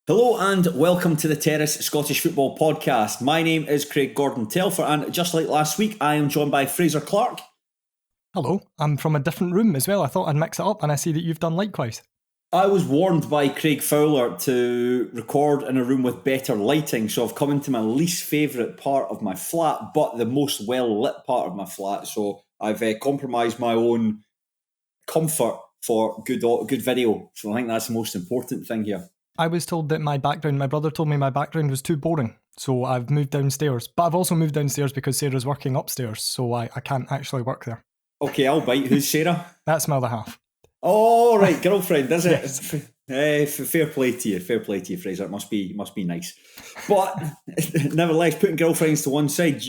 Hello and welcome to the Terrace Scottish Football Podcast. My name is Craig Gordon Telfer, and just like last week, I am joined by Fraser Clarke. Hello, I'm from a different room as well. I thought I'd mix it up, and I see that you've done likewise. I was warned by Craig Fowler to record in a room with better lighting, so I've come into my least favourite part of my flat, but the most well-lit part of my flat, so I've compromised my own comfort for good video, so I think that's the most important thing here. I was told that my brother told me my background was too boring, so I've moved downstairs. But I've also moved downstairs because Sarah's working upstairs, so I can't actually work there. Okay, I'll bite. Who's Sarah? That's my other half. Oh, right, girlfriend, is it? Yes. Fair play to you, Fraser. It must be nice. But nevertheless, putting girlfriends to one side,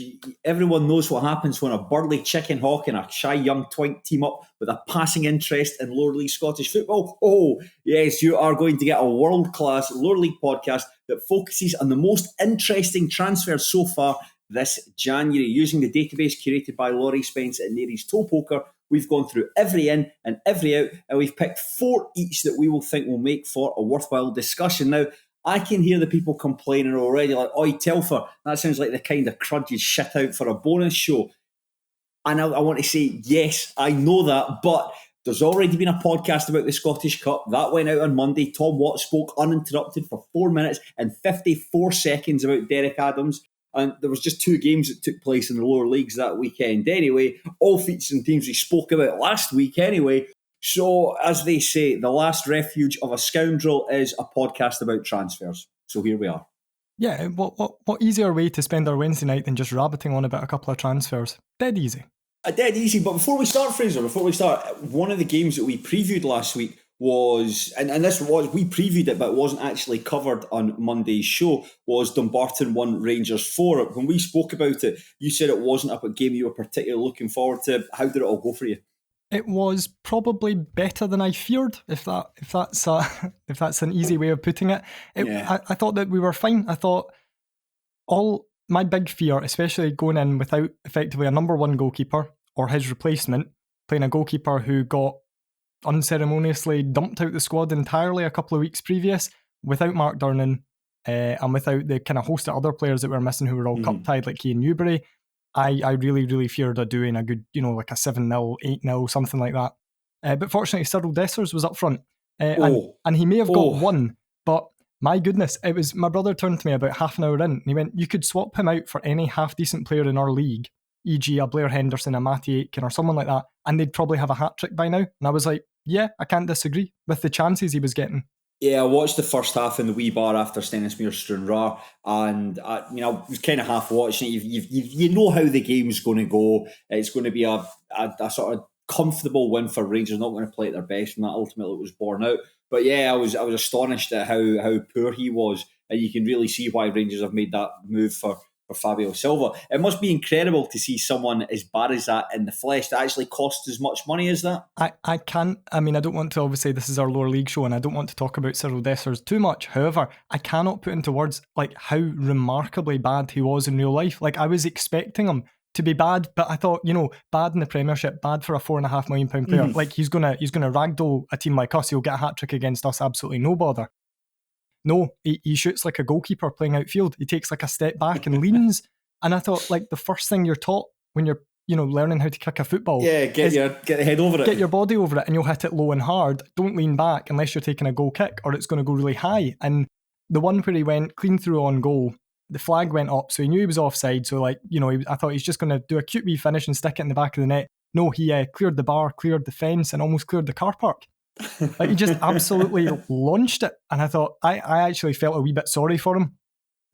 everyone knows what happens when a burly chicken hawk and a shy young twink team up with a passing interest in lower league Scottish football. Oh, yes, you are going to get a world-class lower league podcast that focuses on the most interesting transfers so far this January. Using the database curated by Laurie Spence at Nary's Toe Poker, we've gone through every in and every out, and we've picked 4 each that we will think will make for a worthwhile discussion. Now, I can hear the people complaining already, like, "Oi, Telfer, that sounds like the kind of crud you'd shit out for a bonus show." And I want to say, yes, I know that, but there's already been a podcast about the Scottish Cup. That went out on Monday. Tom Watt spoke uninterrupted for 4 minutes and 54 seconds about Derek Adams. And there was just 2 games that took place in the lower leagues that weekend anyway, all featuring teams we spoke about last week anyway. So, as they say, the last refuge of a scoundrel is a podcast about transfers. So here we are. Yeah, what easier way to spend our Wednesday night than just rabbiting on about a couple of transfers? Dead easy. Dead easy. But before we start, Fraser, one of the games that we previewed last week was, and this was, we previewed it, but it wasn't actually covered on Monday's show, was Dumbarton 1, Rangers 4. When we spoke about it, you said it wasn't a game you were particularly looking forward to. How did it all go for you? It was probably better than I feared, if that's an easy way of putting it. I thought that we were fine. I thought my big fear, especially going in without effectively a number 1 goalkeeper or his replacement, playing a goalkeeper who got unceremoniously dumped out the squad entirely a couple of weeks previous, without Mark Durnan and without the kind of host of other players that were missing who were all cup-tied, like Cian Newbury. I really, really feared of doing a good, like a 7-0, 8-0, something like that. But fortunately, Cyril Dessers was up front. And he may have got 1, but my goodness, it was, my brother turned to me about half an hour in, and he went, "You could swap him out for any half-decent player in our league, e.g. a Blair Henderson, a Matty Aitken, or someone like that, and they'd probably have a hat-trick by now." And I was like, yeah, I can't disagree with the chances he was getting. Yeah, I watched the first half in the wee bar after Stenhousemuir Stranraer, and I was kind of half watching it. You know how the game's going to go. It's going to be a sort of comfortable win for Rangers. Not going to play at their best, and that ultimately was borne out. But yeah, I was astonished at how poor he was, and you can really see why Rangers have made that move for Fabio Silva. It must be incredible to see someone as bad as that in the flesh that actually costs as much money as that. I don't want to, obviously this is our lower league show and I don't want to talk about Cyril Dessers too much. However, I cannot put into words like how remarkably bad he was in real life. Like, I was expecting him to be bad, but I thought, bad in the Premiership, bad for a £4.5 million player. Like, he's gonna ragdoll a team like us. He'll get a hat-trick against us, absolutely no bother. No, he shoots like a goalkeeper playing outfield. He takes like a step back and leans. And I thought, like, the first thing you're taught when you're, learning how to kick a football. Yeah, get the head over it. Get your body over it and you'll hit it low and hard. Don't lean back unless you're taking a goal kick or it's going to go really high. And the one where he went clean through on goal, the flag went up, so he knew he was offside. So, like, I thought he's just going to do a cute wee finish and stick it in the back of the net. No, he cleared the bar, cleared the fence and almost cleared the car park. Like, he just absolutely launched it. And I thought, I actually felt a wee bit sorry for him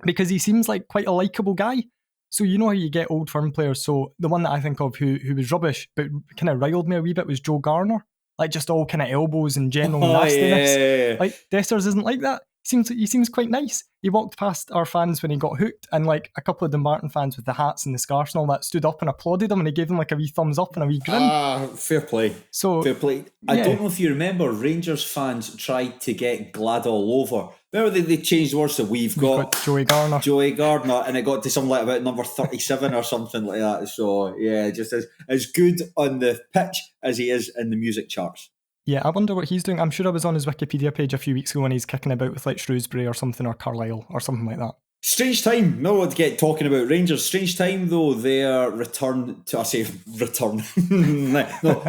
because he seems like quite a likeable guy. So you know how you get old firm players. So the one that I think of who was rubbish but kind of riled me a wee bit was Joe Garner. Like, just all kind of elbows and general nastiness. Yeah. Like, Dessers isn't like that. He seems quite nice. He walked past our fans when he got hooked, and like a couple of Dumbarton fans with the hats and the scarves and all that stood up and applauded him, and he gave them like a wee thumbs up and a wee grin. Fair play. Fair play. I don't know if you remember, Rangers fans tried to get Glad all over. Remember they changed the words to we've got Joey Gardner, and it got to something like about number 37 or something like that. So yeah, just as good on the pitch as he is in the music charts. Yeah, I wonder what he's doing. I'm sure I was on his Wikipedia page a few weeks ago when he's kicking about with like Shrewsbury or something, or Carlisle or something like that. Strange time. No one to get talking about Rangers. Strange time though. Their return to,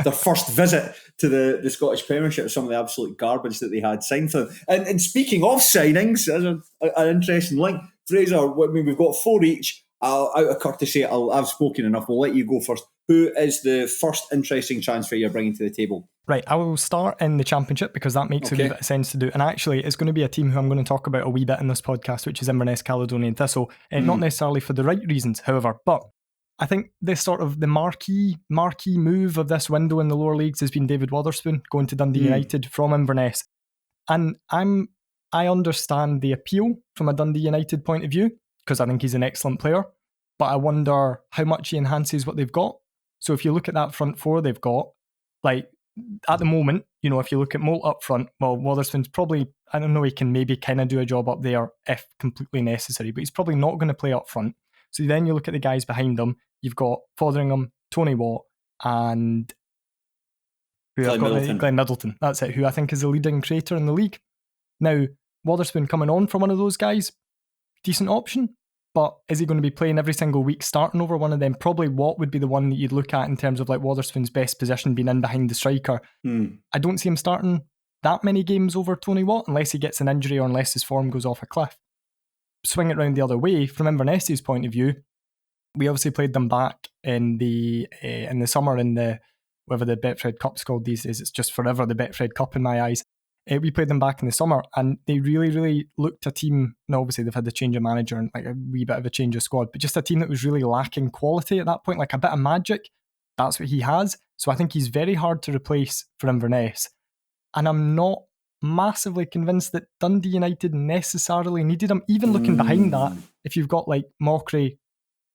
their first visit to the Scottish Premiership. Some of the absolute garbage that they had signed for them. And speaking of signings, as an interesting link, Fraser. I mean, we've got 4 each. Out of courtesy, I've spoken enough. We'll let you go first. Who is the first interesting transfer you're bringing to the table? Right, I will start in the Championship because that makes a wee bit of sense to do. And actually, it's going to be a team who I'm going to talk about a wee bit in this podcast, which is Inverness, Caledonian Thistle. Not necessarily for the right reasons, however, but I think this sort of the marquee move of this window in the lower leagues has been David Wotherspoon going to Dundee United from Inverness. And I understand the appeal from a Dundee United point of view because I think he's an excellent player, but I wonder how much he enhances what they've got. So if you look at that front four they've got, like at the moment, you know, if you look at Moult up front, well, Wotherspoon's probably, I don't know, he can maybe kind of do a job up there if completely necessary, but he's probably not going to play up front. So then you look at the guys behind them, you've got Fotheringham, Tony Watt, and Glenn Middleton. That's it, who I think is the leading creator in the league. Now, Wotherspoon coming on from one of those guys, decent option, but is he going to be playing every single week starting over one of them? Probably Watt would be the one that you'd look at in terms of like Wotherspoon's best position being in behind the striker. I don't see him starting that many games over Tony Watt unless he gets an injury or unless his form goes off a cliff. Swing it round the other way, from Inverness's point of view, we obviously played them back in the summer in the, whatever the Betfred Cup's called these days, it's just forever the Betfred Cup in my eyes. We played them back in the summer and they really, really looked a team, and obviously they've had the change of manager and like a wee bit of a change of squad, but just a team that was really lacking quality at that point, like a bit of magic. That's what he has. So I think he's very hard to replace for Inverness. And I'm not massively convinced that Dundee United necessarily needed him. Even looking behind that, if you've got like Mockery,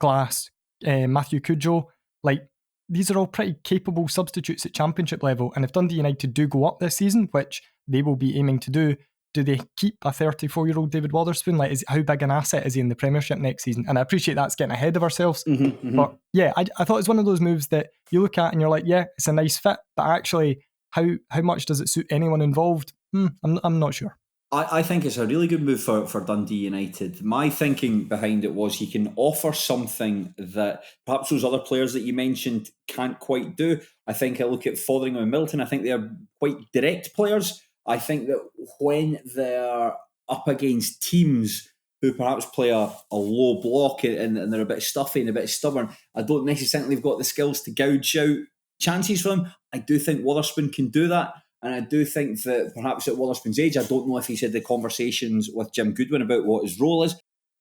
Glass, Matthew Cudjoe, like these are all pretty capable substitutes at Championship level. And if Dundee United do go up this season, which they will be aiming to do they keep a 34-year-old David Wotherspoon? Like, how big an asset is he in the Premiership next season? And I appreciate that's getting ahead of ourselves. But yeah, I thought it's one of those moves that you look at and you're like, yeah, it's a nice fit, but actually, how much does it suit anyone involved? I'm not sure. I think it's a really good move for Dundee United. My thinking behind it was he can offer something that perhaps those other players that you mentioned can't quite do. I think I look at Fotheringham and Middleton, I think they're quite direct players. I think that when they're up against teams who perhaps play a low block and they're a bit stuffy and a bit stubborn, I don't necessarily have got the skills to gouge out chances for them. I do think Wotherspoon can do that. And I do think that perhaps at Wotherspoon's age, I don't know if he's had the conversations with Jim Goodwin about what his role is.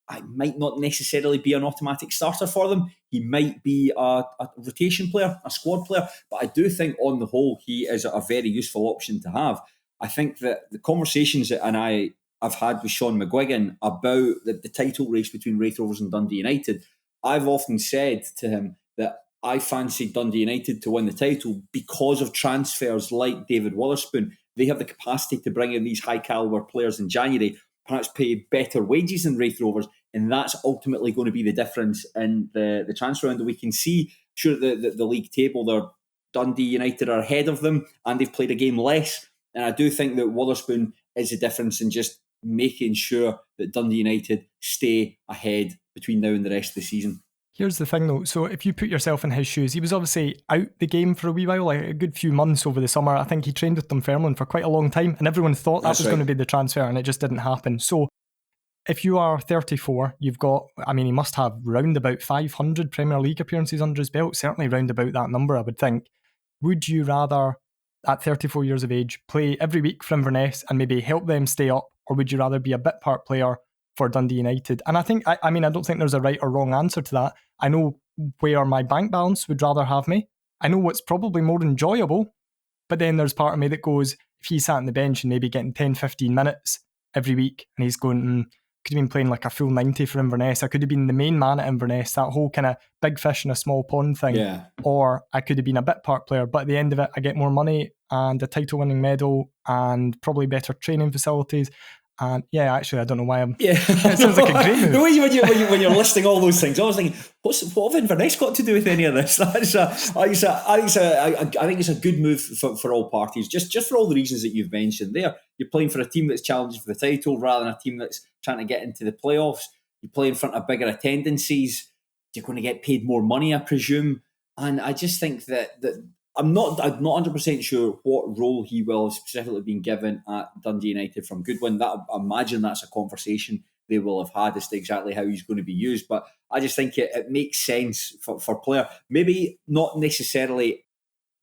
I might not necessarily be an automatic starter for them. He might be a rotation player, a squad player. But I do think on the whole, he is a very useful option to have. I think that the conversations that I've had with Sean McGuigan about the title race between Raith Rovers and Dundee United, I've often said to him that I fancied Dundee United to win the title because of transfers like David Wotherspoon. They have the capacity to bring in these high-calibre players in January, perhaps pay better wages than Raith Rovers, and that's ultimately going to be the difference in the transfer window. We can see, sure, the league table, Dundee United are ahead of them, and they've played a game less. And I do think that Wotherspoon is the difference in just making sure that Dundee United stay ahead between now and the rest of the season. Here's the thing though, so if you put yourself in his shoes, he was obviously out the game for a wee while, like a good few months over the summer. I think he trained with Dunfermline for quite a long time and everyone thought that was going to be the transfer and it just didn't happen. So if you are 34, you've got, I mean, he must have round about 500 Premier League appearances under his belt, certainly round about that number, I would think. Would you rather, at 34 years of age, play every week for Inverness and maybe help them stay up, or would you rather be a bit part player for Dundee United? And I think, I mean, I don't think there's a right or wrong answer to that. I know where my bank balance would rather have me. I know what's probably more enjoyable, but then there's part of me that goes, if he sat on the bench and maybe getting 10, 15 minutes every week and he's going, could have been playing like a full 90 for Inverness. I could have been the main man at Inverness, that whole kind of big fish in a small pond thing. Yeah. Or I could have been a bit part player, but at the end of it, I get more money and a title winning medal and probably better training facilities. And yeah, actually, I don't know why I'm. Yeah, it sounds like a great move. The way when you're listing all those things, I was thinking, what have Inverness got to do with any of this? I think it's a good move for all parties, just for all the reasons that you've mentioned there. You're playing for a team that's challenging for the title rather than a team that's trying to get into the playoffs. You play in front of bigger attendances. You're going to get paid more money, I presume. And I just think that I'm not 100% sure what role he will have specifically been given at Dundee United from Goodwin. I imagine that's a conversation they will have had as to exactly how he's going to be used. But I just think it makes sense for player. Maybe not necessarily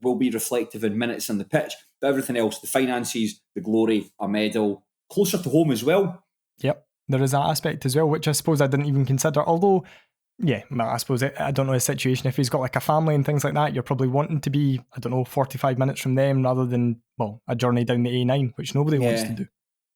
will be reflective in minutes on the pitch, but everything else, the finances, the glory, a medal, closer to home as well. Yep, there is that aspect as well, which I suppose I didn't even consider. Although, yeah, I suppose I don't know his situation. If he's got like a family and things like that, you're probably wanting to be, 45 minutes from them rather than, a journey down the A9, which nobody wants to do.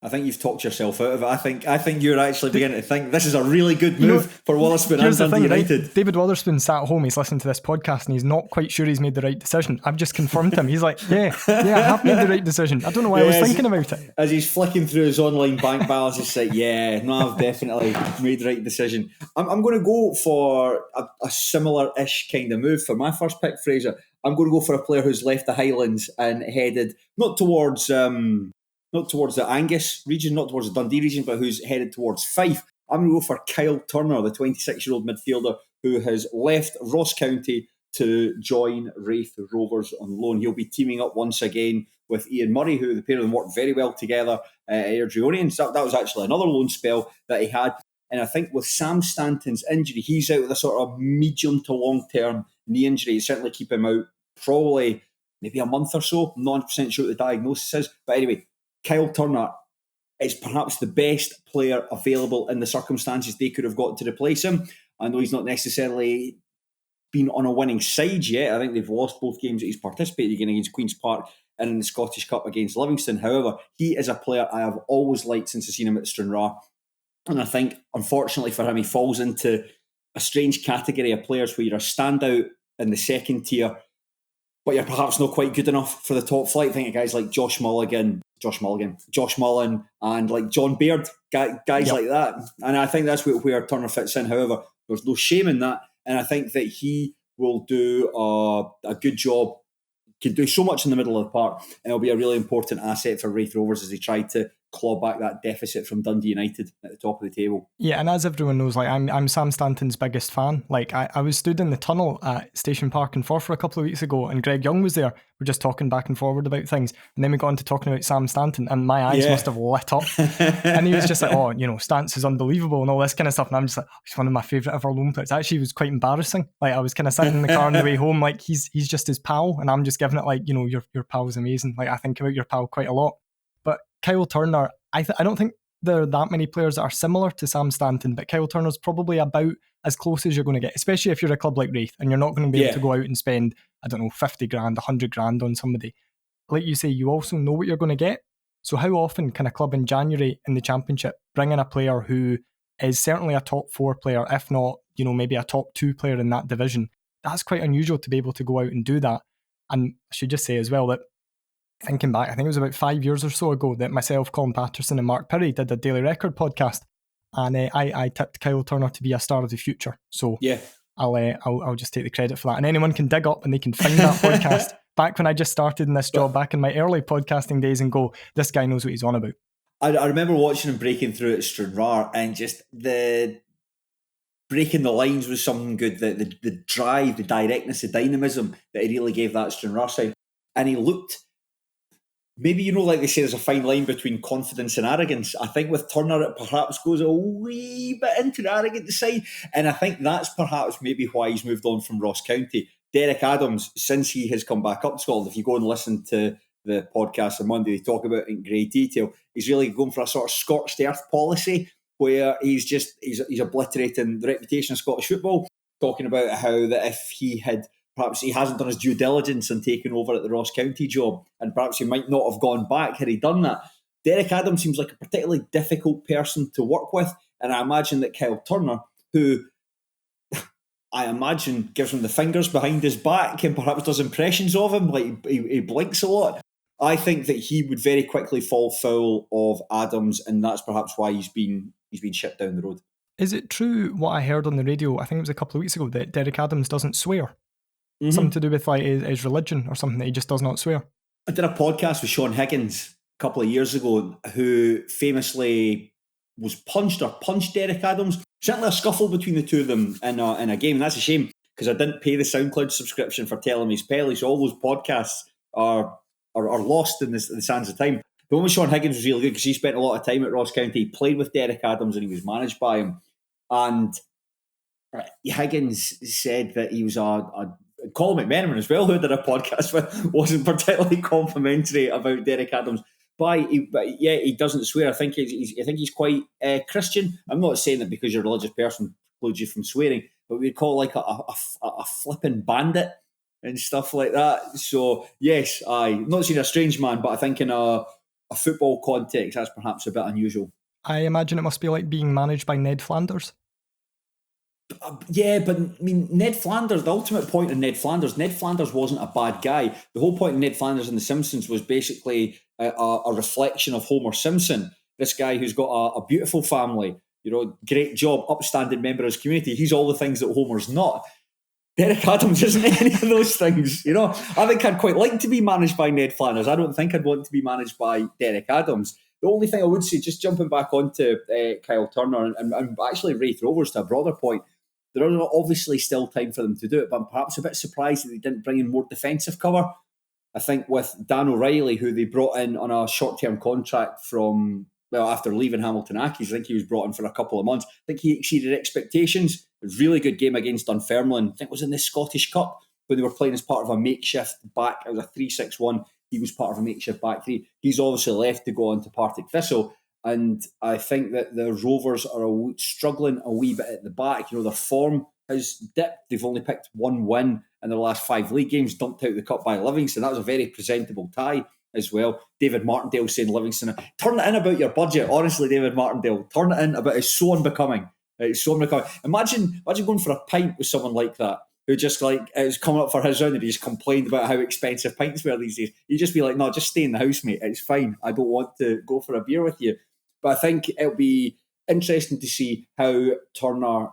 I think you've talked yourself out of it. I think you're actually beginning to think this is a really good move for Wotherspoon and Dundee United. Right? David Wotherspoon sat at home, he's listening to this podcast and he's not quite sure he's made the right decision. I've just confirmed him. He's like, yeah, I have made the right decision. I don't know why I was thinking about it. As he's flicking through his online bank balance, he's like, I've definitely made the right decision. I'm going to go for a similar-ish kind of move for my first pick, Fraser. I'm going to go for a player who's left the Highlands and headed not towards the Angus region, not towards the Dundee region, but who's headed towards Fife. I'm going to go for Kyle Turner, the 26-year-old midfielder who has left Ross County to join Raith Rovers on loan. He'll be teaming up once again with Ian Murray, who the pair of them worked very well together at Airdrieonians. That was actually another loan spell that he had. And I think with Sam Stanton's injury, he's out with a sort of medium to long-term knee injury. It's certainly keep him out probably maybe a month or so. I'm not 100% sure what the diagnosis is. But anyway, Kyle Turner is perhaps the best player available in the circumstances they could have got to replace him. I know he's not necessarily been on a winning side yet. I think they've lost both games that he's participated in against Queen's Park and in the Scottish Cup against Livingston. However, he is a player I have always liked since I've seen him at Stranraer. And I think, unfortunately for him, he falls into a strange category of players where you're a standout in the second tier, but you're perhaps not quite good enough for the top flight. I think of guys like Josh Mullen, and like John Baird, guys like that. And I think that's where Turner fits in. However, there's no shame in that. And I think that he will do a good job, can do so much in the middle of the park, and it'll be a really important asset for Raith Rovers as they try to claw back that deficit from Dundee United at the top of the table. Yeah, and as everyone knows, like I'm Sam Stanton's biggest fan. Like I was stood in the tunnel at Station Park in Forth for a couple of weeks ago, and Greg Young was there. We're just talking back and forward about things, and then we got into talking about Sam Stanton, and my eyes must have lit up. And he was just like, Stance is unbelievable and all this kind of stuff. And I'm just like, he's one of my favourite ever loan players. Actually, it was quite embarrassing. Like I was kind of sitting in the car on the way home, like he's just his pal, and I'm just giving it like, your pal's amazing. Like I think about your pal quite a lot. But Kyle Turner, I don't think there are that many players that are similar to Sam Stanton, but Kyle Turner's probably about as close as you're going to get, especially if you're a club like Raith and you're not going to be able to go out and spend, 50 grand, 100 grand on somebody. Like you say, you also know what you're going to get. So how often can a club in January in the Championship bring in a player who is certainly a top 4 player, if not, maybe a top 2 player in that division? That's quite unusual to be able to go out and do that. And I should just say as well that, thinking back, I think it was about 5 years or so ago that myself, Colin Patterson and Mark Perry did a Daily Record podcast, and I tipped Kyle Turner to be a star of the future. So I'll just take the credit for that. And anyone can dig up and they can find that podcast back when I just started in this job, back in my early podcasting days, and go, this guy knows what he's on about. I remember watching him breaking through at Stranraer, and just the breaking the lines was something good. The drive, the directness, the dynamism that he really gave that Stranraer side. And he looked... Maybe, like they say, there's a fine line between confidence and arrogance. I think with Turner, it perhaps goes a wee bit into the arrogant side. And I think that's perhaps maybe why he's moved on from Ross County. Derek Adams, since he has come back up to Scotland, if you go and listen to the podcast on Monday, they talk about it in great detail. He's really going for a sort of scorched earth policy where he's obliterating the reputation of Scottish football, talking about how that if he had... Perhaps he hasn't done his due diligence and taken over at the Ross County job, and perhaps he might not have gone back had he done that. Derek Adams seems like a particularly difficult person to work with, and I imagine that Kyle Turner, who I imagine gives him the fingers behind his back and perhaps does impressions of him, like he blinks a lot. I think that he would very quickly fall foul of Adams, and that's perhaps why he's been shipped down the road. Is it true what I heard on the radio, I think it was a couple of weeks ago, that Derek Adams doesn't swear? Mm-hmm. Something to do with like his religion or something, that he just does not swear? I did a podcast with Sean Higgins a couple of years ago, who famously was punched Derek Adams. Certainly a scuffle between the two of them in a game, and that's a shame because I didn't pay the SoundCloud subscription for telling me Pelly, so all those podcasts are lost in the sands of time. The one with Sean Higgins was really good because he spent a lot of time at Ross County. He played with Derek Adams and he was managed by him. And Higgins said that he was Colin McMenamin as well, who did a podcast with, wasn't particularly complimentary about Derek Adams. But he doesn't swear. I think he's quite Christian. I'm not saying that because you're a religious person precludes you from swearing, but we'd call like a flipping bandit and stuff like that. So yes, I'm not saying a strange man, but I think in a football context, that's perhaps a bit unusual. I imagine it must be like being managed by Ned Flanders. Yeah, but I mean, Ned Flanders, the ultimate point of Ned Flanders wasn't a bad guy. The whole point of Ned Flanders and The Simpsons was basically a reflection of Homer Simpson, this guy who's got a beautiful family, great job, upstanding member of his community. He's all the things that Homer's not. Derek Adams isn't any of those things. I think I'd quite like to be managed by Ned Flanders. I don't think I'd want to be managed by Derek Adams. The only thing I would say, just jumping back onto Kyle Turner and actually Raith Rovers to a broader point, there are obviously still time for them to do it, but I'm perhaps a bit surprised that they didn't bring in more defensive cover. I think with Dan O'Reilly, who they brought in on a short-term contract after leaving Hamilton Academical, I think he was brought in for a couple of months. I think he exceeded expectations. A really good game against Dunfermline. I think it was in the Scottish Cup when they were playing as part of a makeshift back. It was a 3-6-1. He was part of a makeshift back three. He's obviously left to go on to Partick Thistle. And I think that the Rovers are struggling a wee bit at the back. Their form has dipped. They've only picked one win in their last 5 league games, dumped out the cup by Livingston. That was a very presentable tie as well. David Martindale saying Livingston, turn it in about your budget. Honestly, David Martindale, turn it in about it's so unbecoming. It's so unbecoming. Imagine going for a pint with someone like that, who just it was coming up for his round and he just complained about how expensive pints were these days. You'd just be like, no, just stay in the house, mate. It's fine. I don't want to go for a beer with you. But I think it'll be interesting to see how Turner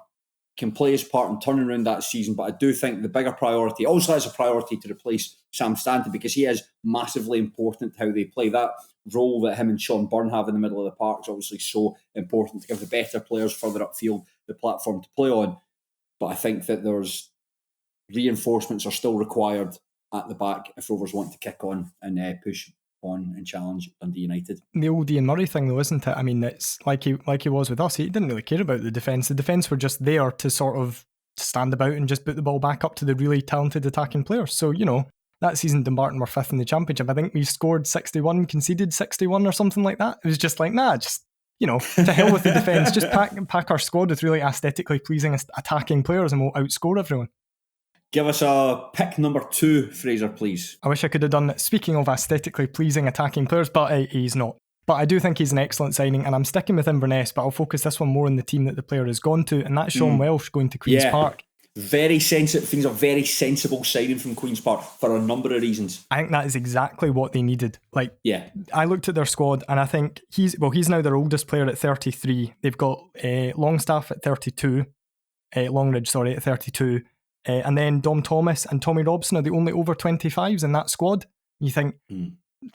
can play his part in turning around that season. But I do think the bigger priority also has a priority to replace Sam Stanton, because he is massively important to how they play. That role that him and Sean Byrne have in the middle of the park is obviously so important to give the better players further upfield the platform to play on. But I think that there's reinforcements are still required at the back if Rovers want to kick on and push on and challenge Dundee United. The old Ian Murray thing, though, isn't it? I mean, it's like he was with us. He didn't really care about the defence. The defence were just there to sort of stand about and just put the ball back up to the really talented attacking players. So, that season Dumbarton were 5th in the Championship. I think we scored 61, conceded 61 or something like that. It was just like, to hell with the defence. Just pack our squad with really aesthetically pleasing attacking players and we'll outscore everyone. Give us a pick number 2, Fraser, please. I wish I could have done that. Speaking of aesthetically pleasing attacking players, but he's not. But I do think he's an excellent signing, and I'm sticking with Inverness, but I'll focus this one more on the team that the player has gone to, and that's Sean Welsh going to Queen's Park. Very sensitive. Things are very sensible signing from Queen's Park for a number of reasons. I think that is exactly what they needed. I looked at their squad, and I think he's now their oldest player at 33. They've got Longstaff at 32, Longridge, at 32. And then Dom Thomas and Tommy Robson are the only over 25s in that squad. You think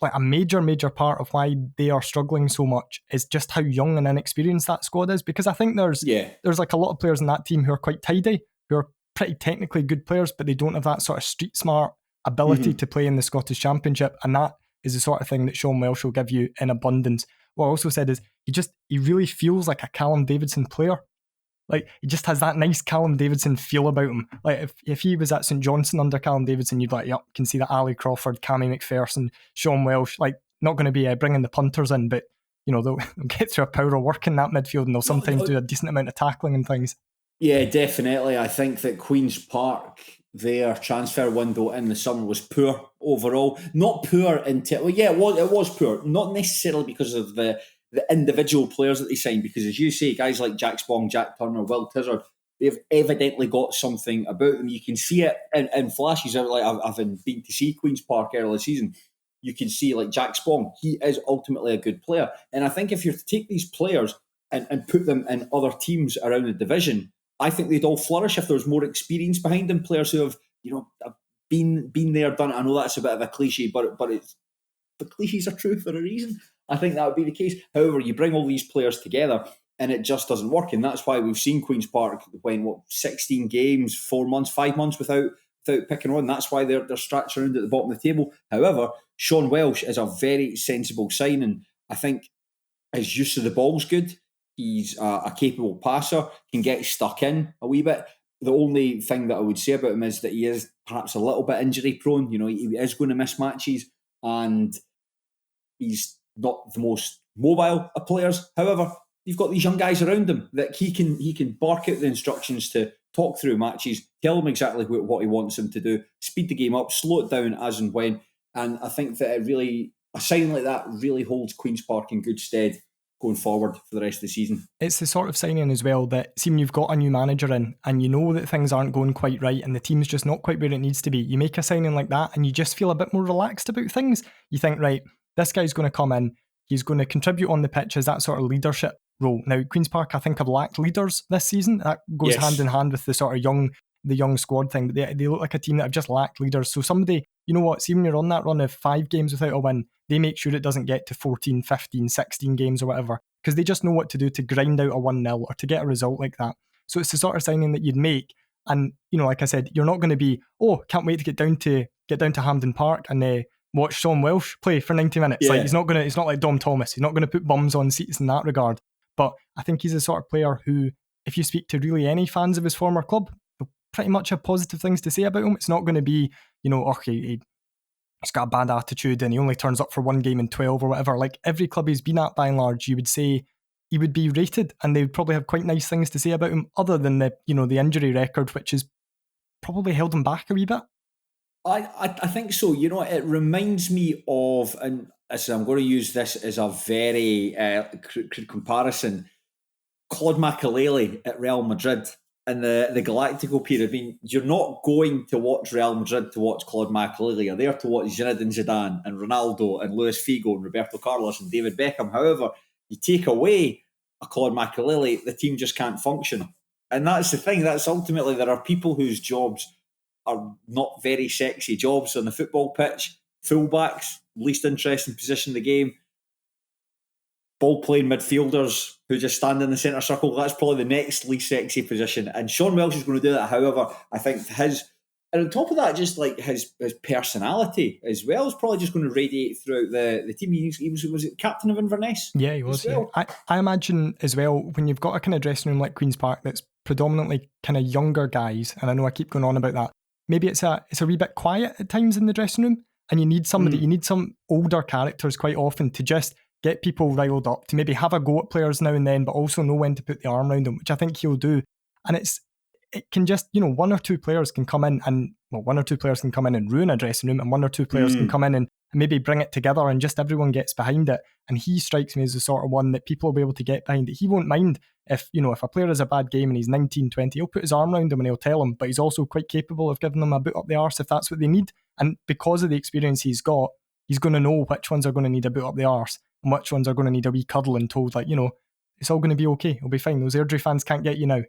a major part of why they are struggling so much is just how young and inexperienced that squad is. Because I think there's a lot of players in that team who are quite tidy, who are pretty technically good players, but they don't have that sort of street smart ability to play in the Scottish Championship. And that is the sort of thing that Sean Welsh will give you in abundance. What I also said is he really feels like a Callum Davidson player. He just has that nice Callum Davidson feel about him. If he was at St Johnstone under Callum Davidson, you'd can see that Ali Crawford, Cammy McPherson, Sean Welsh, not going to be bringing the punters in, but they'll get through a power of work in that midfield, and they'll sometimes do a decent amount of tackling and things. Yeah, definitely. I think that Queen's Park, their transfer window in the summer was poor overall. Not poor it was poor. Not necessarily because of the individual players that they signed, because as you say, guys like Jack Spong, Jack Turner, Will Tizard, they've evidently got something about them. You can see it in flashes. I've been to see Queen's Park early season. you can see like Jack Spong, he is ultimately a good player. And I think if you're to take these players and put them in other teams around the division, I think they'd all flourish if there was more experience behind them, players who have, have been there, done it. I know that's a bit of a cliche, but it's the cliches are true for a reason. I think that would be the case. However, you bring all these players together and it just doesn't work. And that's why we've seen Queen's Park win 16 games, 4 months, 5 months without picking on. That's why they're stretched around at the bottom of the table. However, Sean Welsh is a very sensible signing. I think his use of the ball's good. He's a capable passer, can get stuck in a wee bit. The only thing that I would say about him is that he is perhaps a little bit injury prone. He is going to miss matches and he's not the most mobile of players. However, you've got these young guys around him that he can bark out the instructions to talk through matches, tell him exactly what he wants him to do, speed the game up, slow it down as and when. And I think that a signing like that really holds Queen's Park in good stead going forward for the rest of the season. It's the sort of signing as well that, see, when you've got a new manager in and you know that things aren't going quite right and the team's just not quite where it needs to be, you make a signing like that and you just feel a bit more relaxed about things. You think, right, this guy's going to come in, he's going to contribute on the pitch as that sort of leadership role. Now, Queen's Park, I think, have lacked leaders this season. That goes hand in hand with the sort of young squad thing. But they look like a team that have just lacked leaders. So somebody, you know what, see when you're on that run of 5 games without a win, they make sure it doesn't get to 14, 15, 16 games or whatever, because they just know what to do to grind out a 1-0 or to get a result like that. So it's the sort of signing that you'd make. And, like I said, you're not going to be, can't wait to get down to Hampden Park and watch Sean Welsh play for 90 minutes. Yeah. Like it's not like Dom Thomas. He's not going to put bums on seats in that regard. But I think he's the sort of player who, if you speak to really any fans of his former club, they'll pretty much have positive things to say about him. It's not going to be, he's got a bad attitude and he only turns up for 1 game in 12 or whatever. Like every club he's been at, by and large, you would say he would be rated and they would probably have quite nice things to say about him, other than the injury record, which has probably held him back a wee bit. I think so. It reminds me of, and I'm going to use this as a very crude comparison, Claude Makelele at Real Madrid in the Galactico period. I mean, you're not going to watch Real Madrid to watch Claude Makelele. You're there to watch Zinedine Zidane and Ronaldo and Luis Figo and Roberto Carlos and David Beckham. However, you take away a Claude Makelele, the team just can't function. And that's the thing. That's ultimately, there are people whose jobs are not very sexy jobs on the football pitch. Fullbacks, least interesting position in the game. Ball-playing midfielders who just stand in the centre circle, that's probably the next least sexy position. And Sean Welsh is going to do that. However, I think and on top of that, just like his personality as well is probably just going to radiate throughout the team. He was it captain of Inverness? Yeah, he was. Well? Yeah. I imagine as well, when you've got a kind of dressing room like Queen's Park that's predominantly kind of younger guys, and I know I keep going on about that, maybe it's a wee bit quiet at times in the dressing room, and you need somebody, you need some older characters quite often to just get people riled up, to maybe have a go at players now and then, but also know when to put the arm around them, which I think he'll do. And it can just, 1 or 2 players can come in and ruin a dressing room, and 1 or 2 players can come in and maybe bring it together, and just everyone gets behind it. And he strikes me as the sort of one that people will be able to get behind, that he won't mind if a player has a bad game and he's 19, 20, he'll put his arm around him and he'll tell him, but he's also quite capable of giving them a boot up the arse if that's what they need. And because of the experience he's got, he's going to know which ones are going to need a boot up the arse and which ones are going to need a wee cuddle and told, like, it's all going to be okay. It'll be fine. Those Airdrie fans can't get you now.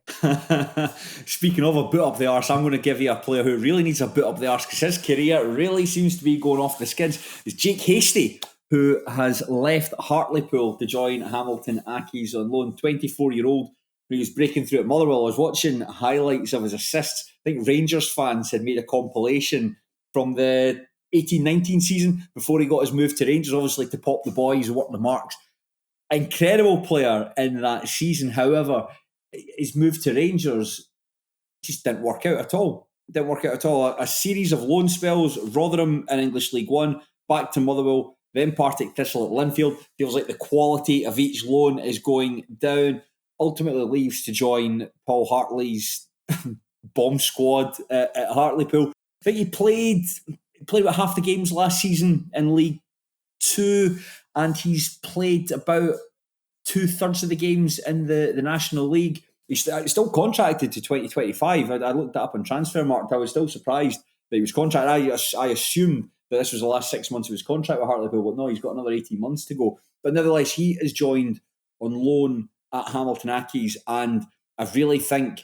Speaking of a boot up the arse, I'm going to give you a player who really needs a boot up the arse because his career really seems to be going off the skids. It's Jake Hastie, who has left Hartlepool to join Hamilton Academical on loan. 24-year-old who was breaking through at Motherwell. I was watching highlights of his assists. I think Rangers fans had made a compilation from the 18-19 season before he got his move to Rangers, obviously to pop the boys and work the marks. Incredible player in that season. However, his move to Rangers just didn't work out at all. A series of loan spells, Rotherham in English League One, back to Motherwell, then Partick Thistle at Linfield. Feels like the quality of each loan is going down. Ultimately leaves to join Paul Hartley's bomb squad at Hartlepool. I think he played about half the games last season in League Two, and he's played about 2/3 of the games in the National League. He's still contracted to 2025. I looked that up on Transfermarkt. I was still surprised that he was contracted. I assumed that this was the last 6 months of his contract with Hartlepool. Well, no, he's got another 18 months to go. But nevertheless, he is joined on loan at Hamilton Academical, and I really think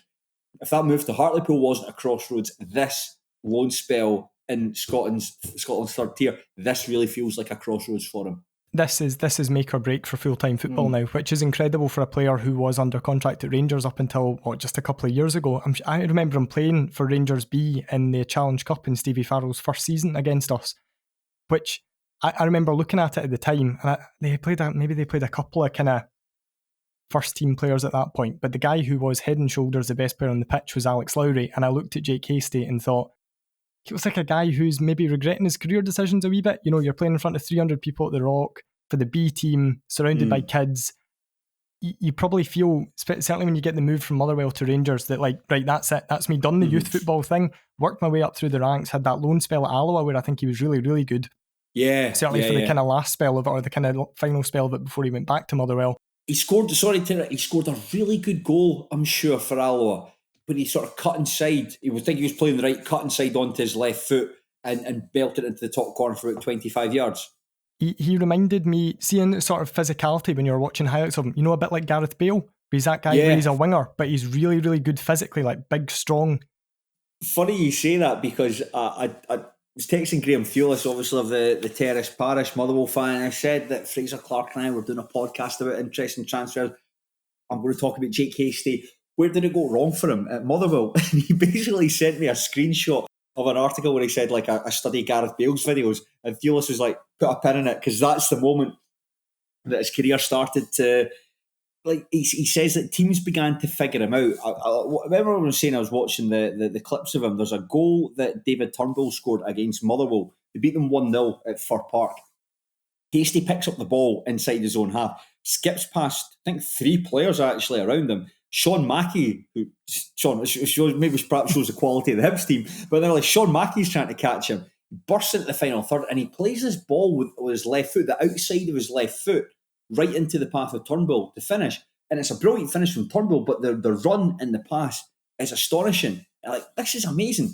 if that move to Hartlepool wasn't a crossroads, this loan spell in Scotland's third tier, this really feels like a crossroads for him. This is make or break for full-time football now, which is incredible for a player who was under contract at Rangers up until just a couple of years ago. I remember him playing for Rangers B in the Challenge Cup in Stevie Farrell's first season against us, which I remember looking at it at the time. And they played a couple of kind of first team players at that point, but the guy who was head and shoulders the best player on the pitch was Alex Lowry, and I looked at Jake Hastie and thought, he looks like a guy who's maybe regretting his career decisions a wee bit. You know, you're playing in front of 300 people at the Rock for the B team, surrounded by kids. You probably feel, certainly when you get the move from Motherwell to Rangers, that like, right, that's it. That's me done the youth football thing. Worked my way up through the ranks. Had that loan spell at Alloa where I think he was really, really good. Yeah. Certainly for the kind of last spell of it, or the kind of final spell of it before he went back to Motherwell. He scored a really good goal, I'm sure, for Alloa. But he sort of cut inside. He would think he was playing the right, cut inside onto his left foot and belted it into the top corner for about 25 yards. He reminded me, seeing the sort of physicality when you were watching highlights of him, you know, a bit like Gareth Bale. He's that guy where he's a winger, but he's really, really good physically, like big, strong. Funny you say that, because I was texting Graham Thewlis, obviously of the Terrace Parish Motherwell fan, and I said that Fraser Clarke and I were doing a podcast about interesting transfers. I'm going to talk about Jake Hastie. Where did it go wrong for him at Motherwell? And he basically sent me a screenshot of an article where he said, like, I study Gareth Bale's videos, and Thewlis was like, put a pin in it, because that's the moment that his career started to, like, he says that teams began to figure him out. I remember when I was saying I was watching the clips of him, there's a goal that David Turnbull scored against Motherwell. They beat them 1-0 at Fir Park. Hastie picks up the ball inside his own half, skips past, I think, 3 players actually around him. Sean Mackey, maybe perhaps shows the quality of the Hibs team, but then like Sean Mackey's trying to catch him, bursts into the final third, and he plays this ball with his left foot, the outside of his left foot, right into the path of Turnbull to finish. And it's a brilliant finish from Turnbull, but the run and the pass is astonishing. And like, this is amazing.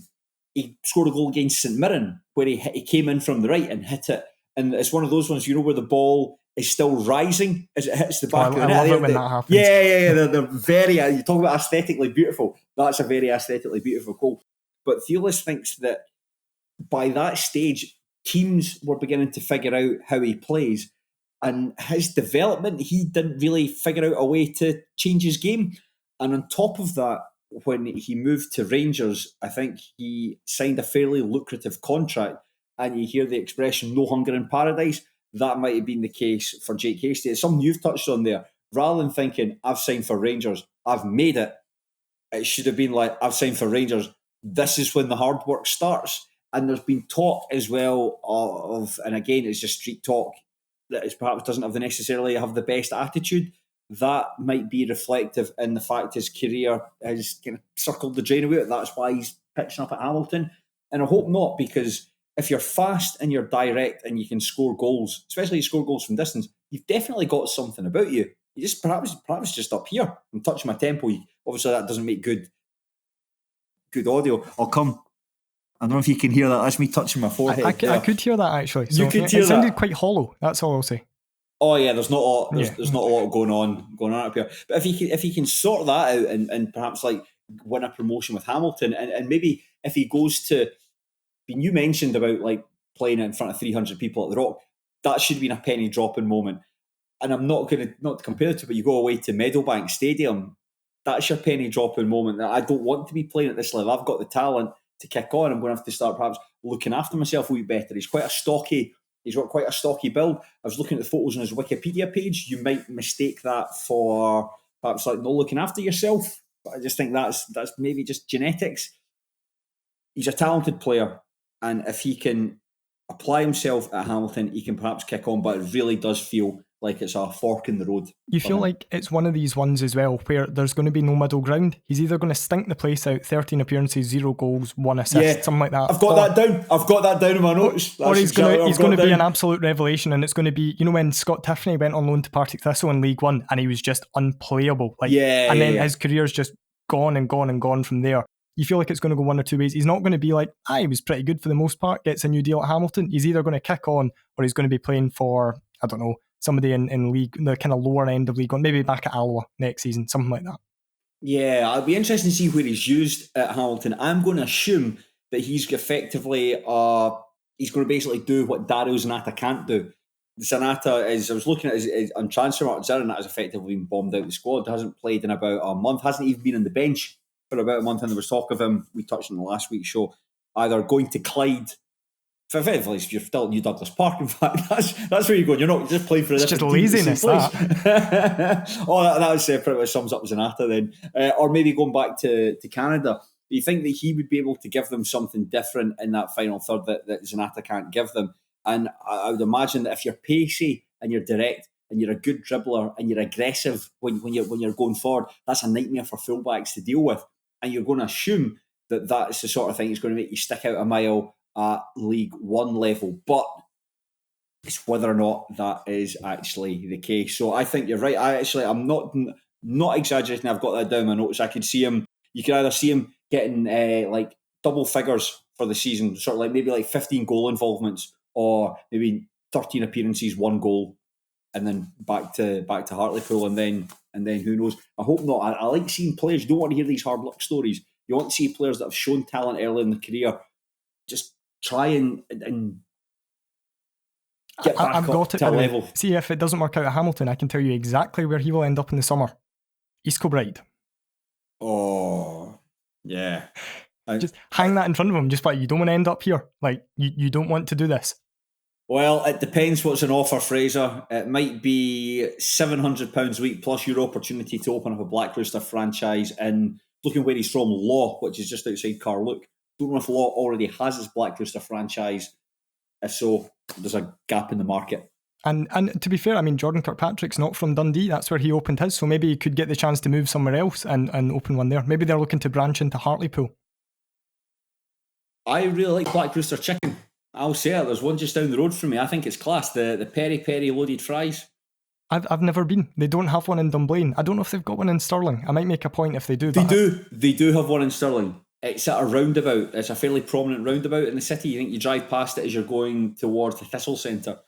He scored a goal against St Mirren where he came in from the right and hit it. And it's one of those ones, you know, where the ball is still rising as it hits the back of the net. I love it when that happens. Yeah. They're very, you talk about aesthetically beautiful. That's a very aesthetically beautiful goal. But Thewlis thinks that by that stage, teams were beginning to figure out how he plays. And his development, he didn't really figure out a way to change his game. And on top of that, when he moved to Rangers, I think he signed a fairly lucrative contract. And you hear the expression, no hunger in paradise. That might have been the case for Jake Hastie. It's something you've touched on there. Rather than thinking, I've signed for Rangers, I've made it, it should have been like, I've signed for Rangers, this is when the hard work starts. And there's been talk as well of, and again, it's just street talk, that is perhaps doesn't necessarily have the best attitude. That might be reflective in the fact his career has kind of circled the drain away. That's why he's pitching up at Hamilton. And I hope not, because if you're fast and you're direct and you can score goals, especially you score goals from distance, you've definitely got something about you. You just perhaps just up here. I'm touching my tempo. Obviously, that doesn't make good audio. I'll come. I don't know if you can hear that. That's me touching my forehead. I could hear that actually. So you could hear that. It sounded quite hollow. That's all I'll say. Oh yeah, there's not a lot going on up here. But if he can sort that out and perhaps like win a promotion with Hamilton, and maybe if he goes to, you mentioned about like playing in front of 300 people at the Rock, that should have been a penny dropping moment. And I'm not to compare it to, but you go away to Meadowbank Stadium, that's your penny dropping moment. I don't want to be playing at this level. I've got the talent to kick on. I'm going to have to start perhaps looking after myself a wee better. He's got quite a stocky build. I was looking at the photos on his Wikipedia page. You might mistake that for perhaps like not looking after yourself. But I just think that's maybe just genetics. He's a talented player, and if he can apply himself at Hamilton, he can perhaps kick on. But it really does feel like it's a fork in the road. You feel like it's one of these ones as well where there's going to be no middle ground. He's either going to stink the place out, 13 appearances, 0 goals, 1 assist, something like that. I've got that down in my notes. Or he's going to be an absolute revelation, and it's going to be, you know, when Scott Tiffany went on loan to Partick Thistle in League One and he was just unplayable. Then his career's just gone and gone and gone from there. you feel like it's going to go one or two ways. He's not going to be like, he was pretty good for the most part, gets a new deal at Hamilton. He's either going to kick on or he's going to be playing for, I don't know, somebody in league, the kind of lower end of league, or maybe back at Alloa next season, something like that. Yeah, it'll be interesting to see where he's used at Hamilton. I'm going to assume that he's effectively, he's going to basically do what Dario Zanatta can't do. Zanatta is, I was looking at his on Transfermarkt, Zanatta has effectively been bombed out of the squad, hasn't played in about a month, hasn't even been on the bench for about a month, and there was talk of him, we touched on the last week's show, either going to Clyde, for effectively, if you're still at New Douglas Park, in fact, that's where you're going. You're not just playing for a different team. It's just laziness, that. That was pretty much sums up Zanatta then. Or maybe going back to Canada. Do you think that he would be able to give them something different in that final third that Zanatta can't give them? And I would imagine that if you're pacey and you're direct and you're a good dribbler and you're aggressive when you're going forward, that's a nightmare for fullbacks to deal with. And you're going to assume that that's the sort of thing that's going to make you stick out a mile at League One level. But it's whether or not that is actually the case. So I think you're right. I'm not exaggerating. I've got that down my notes. I could see him. You could either see him getting like double figures for the season, sort of like maybe like 15 goal involvements, or maybe 13 appearances, 1 goal, and then back to Hartlepool, and then who knows? I hope not. I like seeing players. You don't want to hear these hard luck stories. You want to see players that have shown talent early in the career just try and get back up to a level. See, if it doesn't work out at Hamilton, I can tell you exactly where he will end up in the summer. East Kilbride. Oh, yeah. Just hang that in front of him. Just like, you don't want to end up here. Like, you don't want to do this. Well, it depends what's on offer, Fraser. It might be £700 a week plus your opportunity to open up a Black Rooster franchise in, looking where he's from, Law, which is just outside Carluke. Don't know if Law already has his Black Rooster franchise. If so, there's a gap in the market. And to be fair, I mean, Jordan Kirkpatrick's not from Dundee. That's where he opened his. So maybe he could get the chance to move somewhere else and open one there. Maybe they're looking to branch into Hartlepool. I really like Black Rooster chicken. I'll say it. There's one just down the road from me. I think it's class. The peri-peri loaded fries. I've never been. They don't have one in Dunblane. I don't know if they've got one in Stirling. I might make a point if they do. They do have one in Stirling. It's at a roundabout. It's a fairly prominent roundabout in the city. You think you drive past it as you're going towards the Thistle Centre.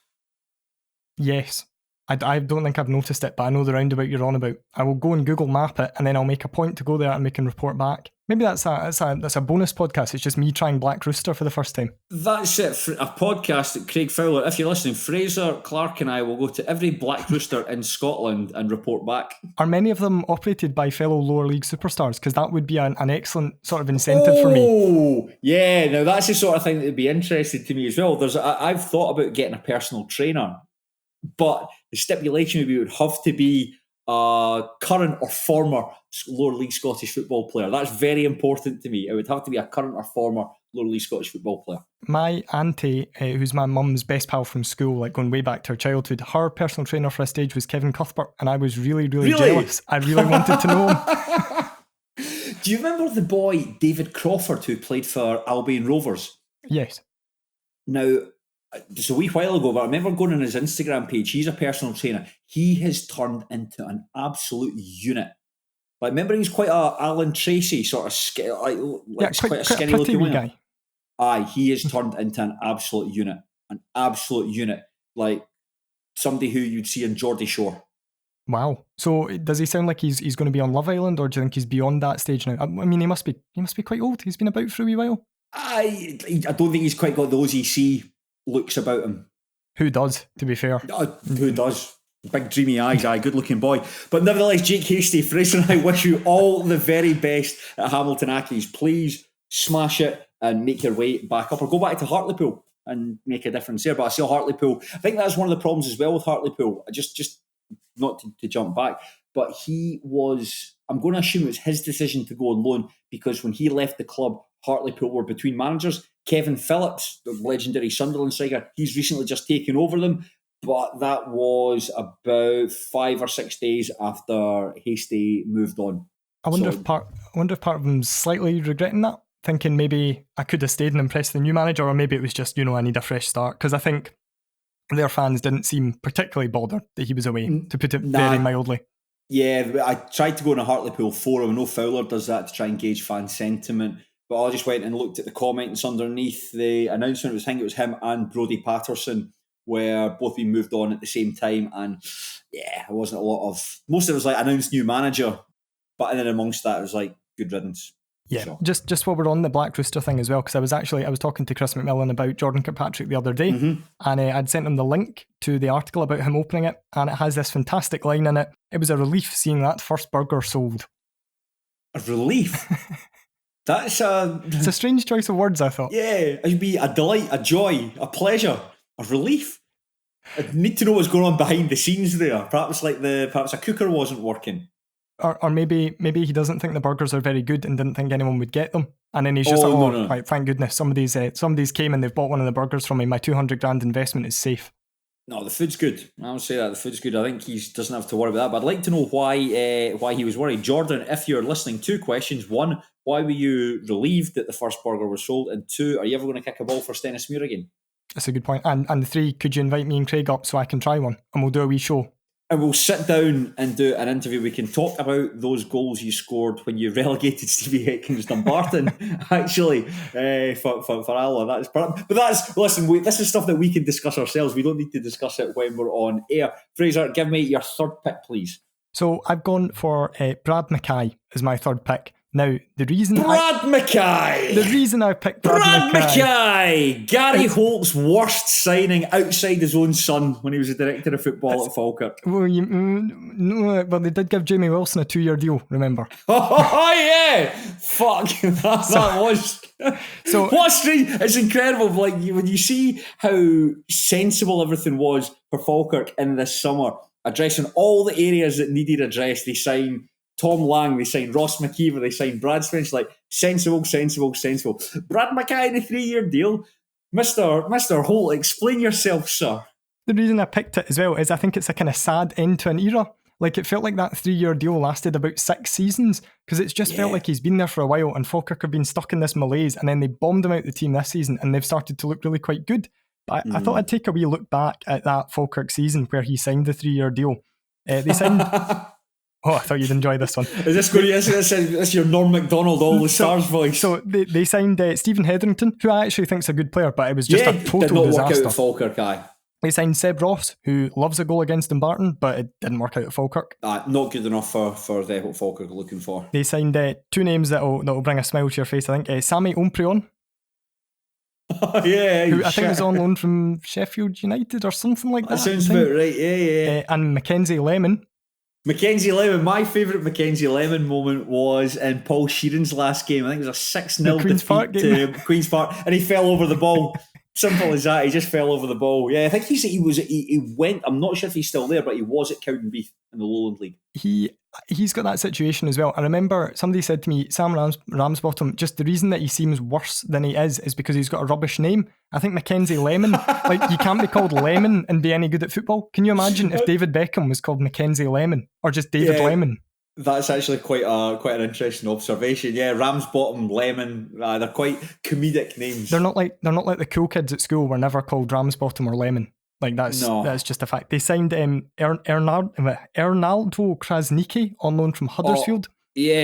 Yes. I don't think I've noticed it, but I know the roundabout you're on about. I will go and Google map it, and then I'll make a point to go there and we can report back. Maybe that's a bonus podcast. It's just me trying Black Rooster for the first time. That's it. For a podcast that Craig Fowler, if you're listening, Fraser Clarke and I will go to every Black Rooster in Scotland and report back. Are many of them operated by fellow lower league superstars? Because that would be an excellent sort of incentive for me. Oh, yeah. Now that's the sort of thing that would be interesting to me as well. I've thought about getting a personal trainer, but the stipulation would have to be a current or former lower league Scottish football player. That's very important to me. It would have to be a current or former lower league Scottish football player. My auntie, who's my mum's best pal from school, like going way back to her childhood, her personal trainer for a stage was Kevin Cuthbert, and I was really jealous. I really wanted to know him. Do you remember the boy David Crawford who played for Albion Rovers? Yes. Now, just a wee while ago, but I remember going on his Instagram page. He's a personal trainer. He has turned into an absolute unit. Like, remember he was quite a Alan Tracy sort of quite a skinny looking guy. Aye, he has turned into an absolute unit. Like somebody who you'd see in Geordie Shore. Wow. So does he sound like he's going to be on Love Island, or do you think he's beyond that stage now? I mean, he must be quite old. He's been about for a wee while. I don't think he's quite got those EC looks about him. Who does, to be fair? Who does? Big dreamy eyes, good looking boy. But nevertheless, Jake Hastie, Fraser and I wish you all the very best at Hamilton Academical. Please smash it and make your way back up, or go back to Hartlepool and make a difference there. But I say Hartlepool, I think that's one of the problems as well with Hartlepool. Just not to jump back, but I'm going to assume it was his decision to go on loan, because when he left the club, Hartlepool were between managers. Kevin Phillips, the legendary Sunderland striker, he's recently just taken over them, but that was about 5 or 6 days after Hasty moved on. I wonder if part of him's slightly regretting that, thinking maybe I could have stayed and impressed the new manager, or maybe it was just, I need a fresh start, because I think their fans didn't seem particularly bothered that he was away, to put it very mildly. Yeah, I tried to go in a Hartlepool forum. I know Fowler does that to try and gauge fan sentiment. But I just went and looked at the comments underneath the announcement. I think it was him and Brodie Patterson, where both being moved on at the same time. And yeah, there wasn't a lot of... Most of it was like, announced new manager. But then amongst that, it was like, good riddance. Yeah, so. just while we're on the Black Rooster thing as well, because I was talking to Chris McMillan about Jordan Kirkpatrick the other day, and I'd sent him the link to the article about him opening it, and it has this fantastic line in it. It was a relief seeing that first burger sold. A relief? It's a strange choice of words, I thought. Yeah, it'd be a delight, a joy, a pleasure, a relief. I'd need to know what's going on behind the scenes there. Perhaps a cooker wasn't working. Or maybe he doesn't think the burgers are very good and didn't think anyone would get them. And then he's just no. Right, thank goodness somebody's came and they've bought one of the burgers from me. My $200,000 investment is safe. No, the food's good. I would say that the food's good. I think he doesn't have to worry about that. But I'd like to know why he was worried. Jordan, if you're listening, 2 questions. 1, why were you relieved that the first burger was sold? And 2, are you ever going to kick a ball for Stenhousemuir again? That's a good point. And 3, could you invite me and Craig up so I can try one and we'll do a wee show? And we'll sit down and do an interview. We can talk about those goals you scored when you relegated Stevie Aitken's Dumbarton, actually, for Allah. This is stuff that we can discuss ourselves. We don't need to discuss it when we're on air. Fraser, give me your third pick, please. So I've gone for Brad McKay as my third pick. Now, the reason I picked Brad McKay, Gary Holt's worst signing outside his own son when he was the director of football at Falkirk. Well, but they did give Jamie Wilson a 2-year deal, remember? Oh yeah, fuck that was. So what's it's incredible. Like when you see how sensible everything was for Falkirk in this summer, addressing all the areas that needed addressed, they signed Tom Lang, they signed Ross McKeever, they signed Brad Spence, like sensible. Brad McKay in a 3-year deal. Mr. Holt, explain yourself, sir. The reason I picked it as well is I think it's a kind of sad end to an era. Like it felt like that 3-year deal lasted about 6 seasons because it's just felt like he's been there for a while and Falkirk have been stuck in this malaise and then they bombed him out the team this season and they've started to look really quite good. But I thought I'd take a wee look back at that Falkirk season where he signed the 3-year deal. They signed... Oh, I thought you'd enjoy this one. Is this going? This your Norm Macdonald, all the stars voice? So they signed Stephen Hetherington, who I actually think's a good player, but it was just a total did not disaster. Work out at Falkirk, guy. They signed Seb Ross, who loves a goal against Dumbarton, but it didn't work out at Falkirk. Not good enough for what Falkirk are looking for. They signed 2 names that'll bring a smile to your face. I think Sammy Omprion. Yeah, who I think was on loan from Sheffield United or something like that. That sounds about right. Yeah. And Mackenzie Lemon. My favourite Mackenzie Lemon moment was in Paul Sheeran's last game. I think it was a 6-0 defeat to Queen's Park, and he fell over the ball. Simple as that. He just fell over the ball. Yeah, I think he went. I'm not sure if he's still there, but he was at Cowdenbeath in the Lowland League. He's got that situation as well. I remember somebody said to me, Sam Ramsbottom, just the reason that he seems worse than he is because he's got a rubbish name. I think Mackenzie Lemon, like you can't be called Lemon and be any good at football. Can you imagine if David Beckham was called Mackenzie Lemon or just David Lemon? That's actually quite an interesting observation. Yeah, Ramsbottom, Lemon, they're quite comedic names. They're not like the cool kids at school were never called Ramsbottom or Lemon. Like that's just a fact. They signed Ernaldo Krasniqi on loan from Huddersfield.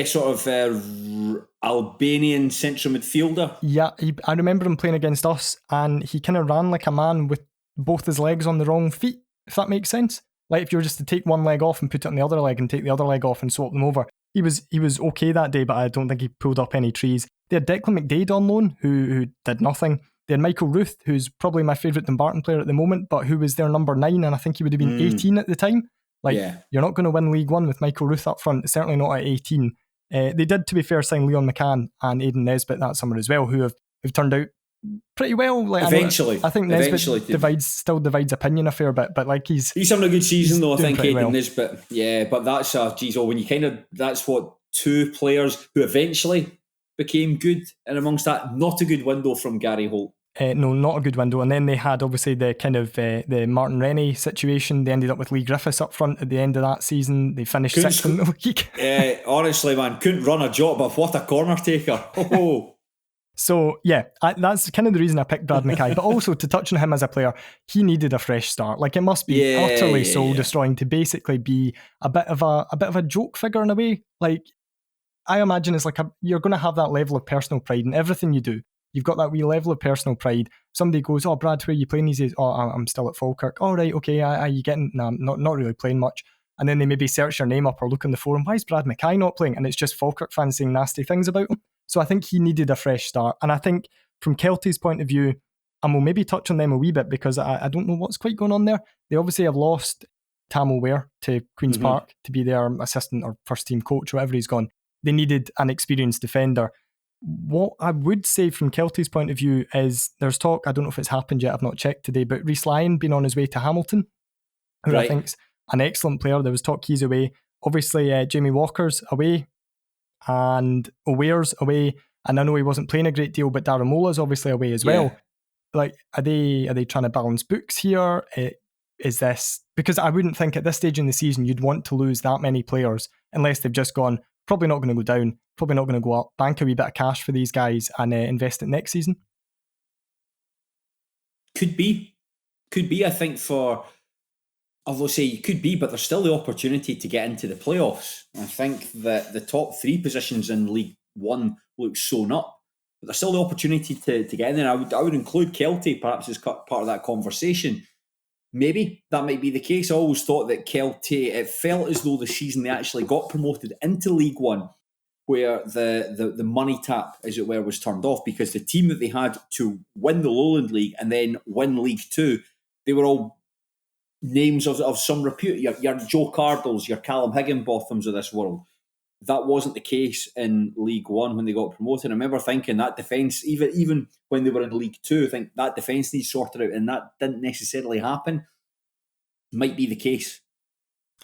Sort of Albanian central midfielder. Yeah, I remember him playing against us, and he kind of ran like a man with both his legs on the wrong feet. If that makes sense. Like if you were just to take one leg off and put it on the other leg and take the other leg off and swap them over. He was okay that day, but I don't think he pulled up any trees. They had Declan McDade on loan, who did nothing. They had Michael Ruth, who's probably my favourite Dumbarton player at the moment, but who was their number 9, and I think he would have been 18 at the time. You're not going to win League One with Michael Ruth up front, certainly not at 18. They did, to be fair, sign Leon McCann and Aidan Nesbitt that summer as well, who have turned out pretty well. Like, eventually. I think Nesbitt still divides opinion a fair bit, but like he's having a good season though, I think, Aidan Nesbitt. Yeah, but that's that's what 2 players who eventually became good, and amongst that, not a good window from Gary Holt. No, not a good window. And then they had obviously the kind of the Martin Rennie situation. They ended up with Lee Griffiths up front at the end of that season. They finished 6th in the league. Honestly, man, couldn't run a job, but what a corner taker. Oh. So, yeah, that's kind of the reason I picked Brad McKay. But also, to touch on him as a player, he needed a fresh start. Like, it must be utterly soul-destroying to basically be a bit of a joke figure in a way. Like, I imagine it's like you're going to have that level of personal pride in everything you do. You've got that wee level of personal pride. Somebody goes, "Oh, Brad, where are you playing?" He says, "Oh, I'm still at Falkirk." "Oh, right, okay. Are you getting?" "No, I'm not really playing much." And then they maybe search your name up or look on the forum. "Why is Brad McKay not playing?" And it's just Falkirk fans saying nasty things about him. So I think he needed a fresh start. And I think from Kelty's point of view, and we'll maybe touch on them a wee bit because I don't know what's quite going on there. They obviously have lost Tamil Ware to Queen's Park to be their assistant or first team coach, or whatever he's gone. They needed an experienced defender. What I would say from Kelty's point of view is there's talk, I don't know if it's happened yet, I've not checked today, but Rhys Lyon being on his way to Hamilton, who I think's an excellent player. There was talk he's away. Obviously, Jamie Walker's away and O'Ware's away. And I know he wasn't playing a great deal, but Daramola's obviously away as well. Like, are they trying to balance books here? Is this because I wouldn't think at this stage in the season you'd want to lose that many players unless they've just gone, probably not going to go down, probably not going to go up, bank a wee bit of cash for these guys and invest it next season? Could be. I think although say could be, but there's still the opportunity to get into the playoffs. I think that the top three positions in League One look sewn up, but there's still the opportunity to get in there. I would include Kelty perhaps as part of that conversation. Maybe that might be the case. I always thought that Kelty, it felt as though the season they actually got promoted into League One, where the money tap, as it were, was turned off because the team that they had to win the Lowland League and then win League Two, they were all names of some repute. Your Joe Cardles, your Callum Higginbothams of this world. That wasn't the case in League One when they got promoted. I remember thinking that defence, even when they were in League Two, I think that defence needs sorted out, and that didn't necessarily happen. Might be the case.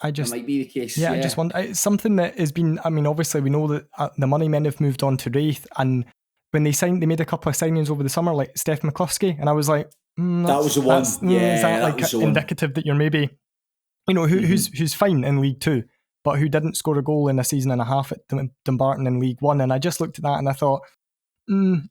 It might be the case. Yeah, I just wonder. It's something that has been. I mean, obviously, we know that the money men have moved on to Raith, and when they signed, they made a couple of signings over the summer, like Steph McCluskey, and I was like, that was the one. Is that like indicative that you're maybe, who's fine in League Two, but who didn't score a goal in a season and a half at Dumbarton in League One? And I just looked at that and I thought,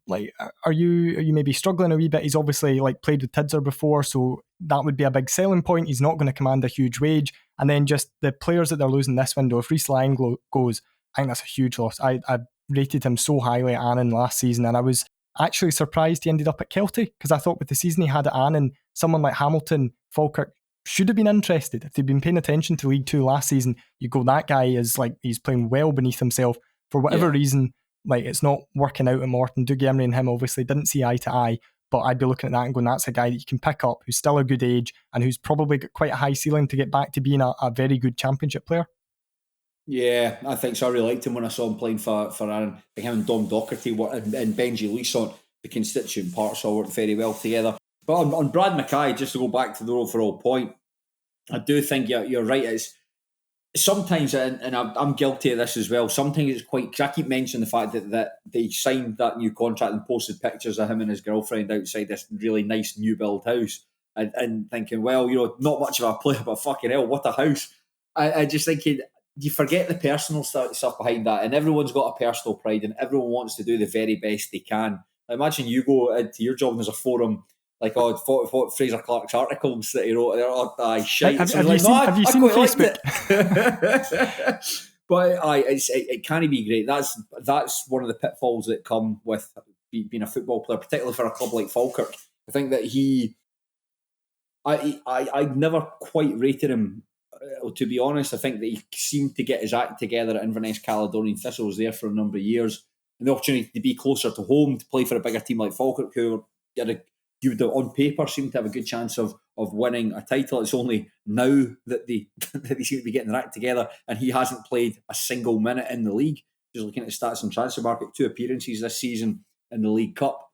like, are you maybe struggling a wee bit? He's obviously like played with Tidser before, so that would be a big selling point. He's not going to command a huge wage. And then just the players that they're losing this window, if Rhys Lyon goes, I think that's a huge loss. I rated him so highly at Annan last season, and I was actually surprised he ended up at Kelty, because I thought with the season he had at Annan, someone like Hamilton, Falkirk should have been interested. If they'd been paying attention to League Two last season, you go, that guy is like, he's playing well beneath himself. For whatever reason, like, it's not working out at Morton. Dougie Emery and him obviously didn't see eye to eye, but I'd be looking at that and going, that's a guy that you can pick up, who's still a good age and who's probably got quite a high ceiling to get back to being a very good championship player. Yeah, I think so. I really liked him when I saw him playing for Aaron. I think him and Dom Docherty and Benji Leeson, the constituent parts, all worked very well together. But on Brad McKay, just to go back to the overall point, I do think you're right. It's sometimes, and I'm guilty of this as well, sometimes it's quite, because I keep mentioning the fact that they signed that new contract and posted pictures of him and his girlfriend outside this really nice new build house, and thinking, well, not much of a player, but fucking hell, what a house. I just thinking, you forget the personal stuff behind that, and everyone's got a personal pride and everyone wants to do the very best they can. I imagine you go into your job and there's a forum like, Fraser Clarke's articles that he wrote there, shite. Have you seen Facebook? But it can't be great. That's one of the pitfalls that come with being a football player, particularly for a club like Falkirk. I think that I never quite rated him. To be honest, I think that he seemed to get his act together at Inverness Caledonian Thistles there for a number of years, and the opportunity to be closer to home, to play for a bigger team like Falkirk, who you would on paper seem to have a good chance of winning a title. It's only now that they seem to be getting their act together, and he hasn't played a single minute in the league. Just looking at the stats and transfer market, 2 appearances this season in the League Cup.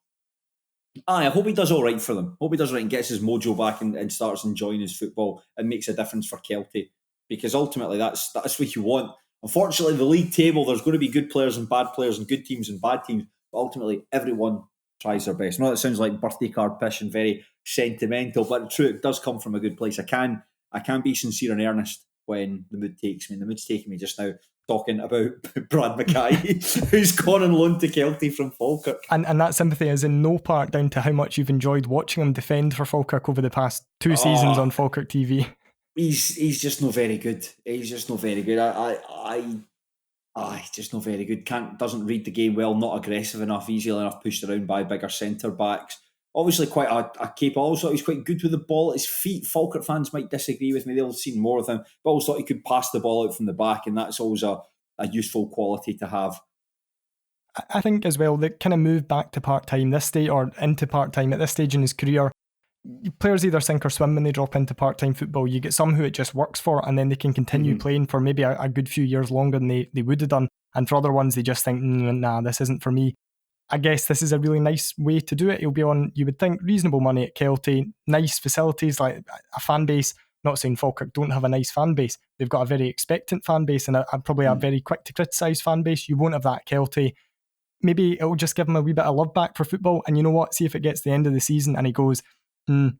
I hope he does all right for them. Hope he does right and gets his mojo back and starts enjoying his football and makes a difference for Kelty, because ultimately that's what you want. Unfortunately, the league table, there's going to be good players and bad players and good teams and bad teams, but ultimately everyone tries their best. I know that sounds like birthday card pish and very sentimental, but true, it does come from a good place. I can be sincere and earnest when the mood takes me, and the mood's taking me just now. talking about Brad McKay, who's gone on loan to Kelty from Falkirk. And that sympathy is in no part down to how much you've enjoyed watching him defend for Falkirk over the past 2 seasons on Falkirk TV. He's just not very good. He's just not very good. He's just not very good. Doesn't read the game well, not aggressive enough, easily enough pushed around by bigger centre backs. Obviously quite a capable. I always thought he was quite good with the ball at his feet. Falkirk fans might disagree with me. They'll have seen more of him. But I always thought he could pass the ball out from the back, and that's always a useful quality to have. I think as well, the kind of move back to part-time this stage, or into part-time at this stage in his career, players either sink or swim when they drop into part-time football. You get some who it just works for, and then they can continue playing for maybe a good few years longer than they would have done. And for other ones, they just think, nah, this isn't for me. I guess this is a really nice way to do it. He'll be on, you would think, reasonable money at Kelty, nice facilities, like a fan base. Not saying Falkirk don't have a nice fan base. They've got a very expectant fan base and probably a very quick to criticise fan base. You won't have that at Kelty. Maybe it'll just give him a wee bit of love back for football. And you know what? See if it gets to the end of the season and he goes, I'm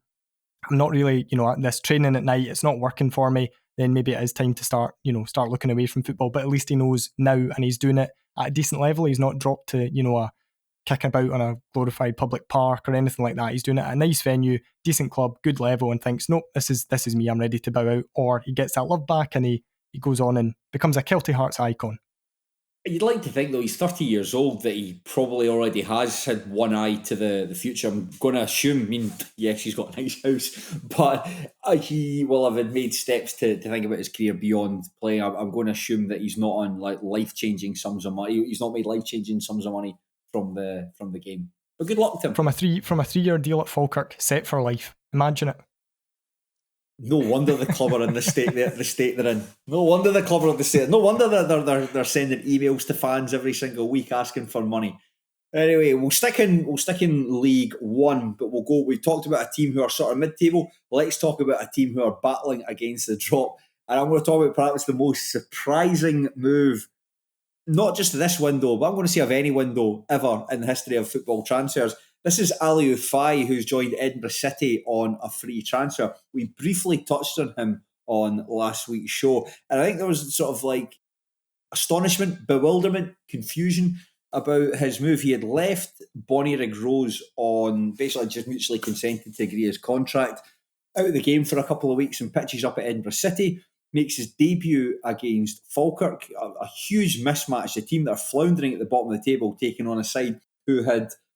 not really, this training at night, it's not working for me. Then maybe it is time to start looking away from football. But at least he knows now and he's doing it at a decent level. He's not dropped to, a kick about on a glorified public park or anything like that. He's doing it at a nice venue, decent club, good level, and thinks, nope, this is me, I'm ready to bow out. Or he gets that love back and he goes on and becomes a Kelty Hearts icon. You'd like to think, though, he's 30 years old, that he probably already has had one eye to the future. I'm going to assume, yes, he's got a nice house, but he will have made steps to think about his career beyond playing. I'm going to assume that he's not on life-changing sums of money. He's not made life-changing sums of money from the game. But good luck to him. From a 3-year deal at Falkirk, set for life. Imagine it. No wonder the club are in the state they're in. No wonder the club are in the state. No wonder that they're sending emails to fans every single week asking for money. Anyway, we'll stick in League One, but we talked about a team who are sort of mid-table. Let's talk about a team who are battling against the drop. And I'm going to talk about perhaps the most surprising move, not just this window, but I'm going to say of any window ever in the history of football transfers. This is Aliou Faye, who's joined Edinburgh City on a free transfer. We briefly touched on him on last week's show, and I think there was sort of astonishment, bewilderment, confusion about his move. He had left Bonnyrigg Rose on basically just mutually consented to agree his contract, out of the game for a couple of weeks and pitches up at Edinburgh City, makes his debut against Falkirk, a huge mismatch, the team that are floundering at the bottom of the table, taking on a side who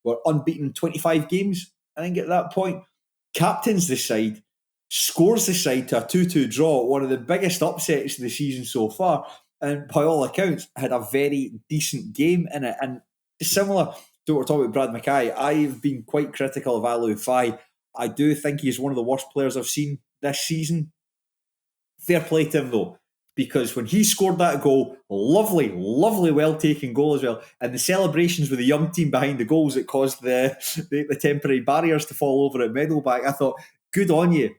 were unbeaten in 25 games, I think at that point. Captains the side, scores the side to a 2-2 draw, one of the biggest upsets of the season so far, and by all accounts had a very decent game in it. And similar to what we're talking about Brad McKay, I've been quite critical of Aliou Faye. I do think he's one of the worst players I've seen this season. Fair play to him though, because when he scored that goal, lovely, well-taken goal as well, and the celebrations with the young team behind the goals that caused the temporary barriers to fall over at Meadowbank, I thought, good on you.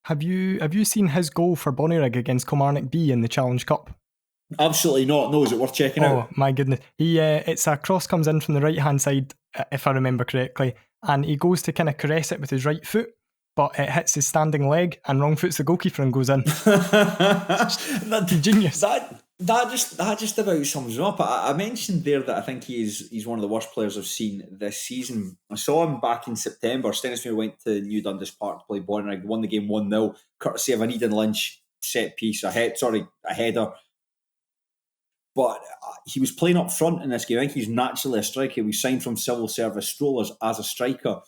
Have you seen his goal for Bonnyrigg against Kilmarnock B in the Challenge Cup? Absolutely not. No, is it worth checking out? Oh my goodness. It's a cross comes in from the right-hand side, if I remember correctly, and he goes to kind of caress it with his right foot, but it hits his standing leg and wrong foots the goalkeeper and goes in. That's genius. That just about sums him up. I mentioned there that I think he's one of the worst players I've seen this season. I saw him back in September. Stenhousemuir went to New Dundas Park to play Bonnyrigg, won the game 1-0, courtesy of an Eden Lynch set piece, a header. But he was playing up front in this game. I think he's naturally a striker. He was signed from Civil Service Strollers as a striker.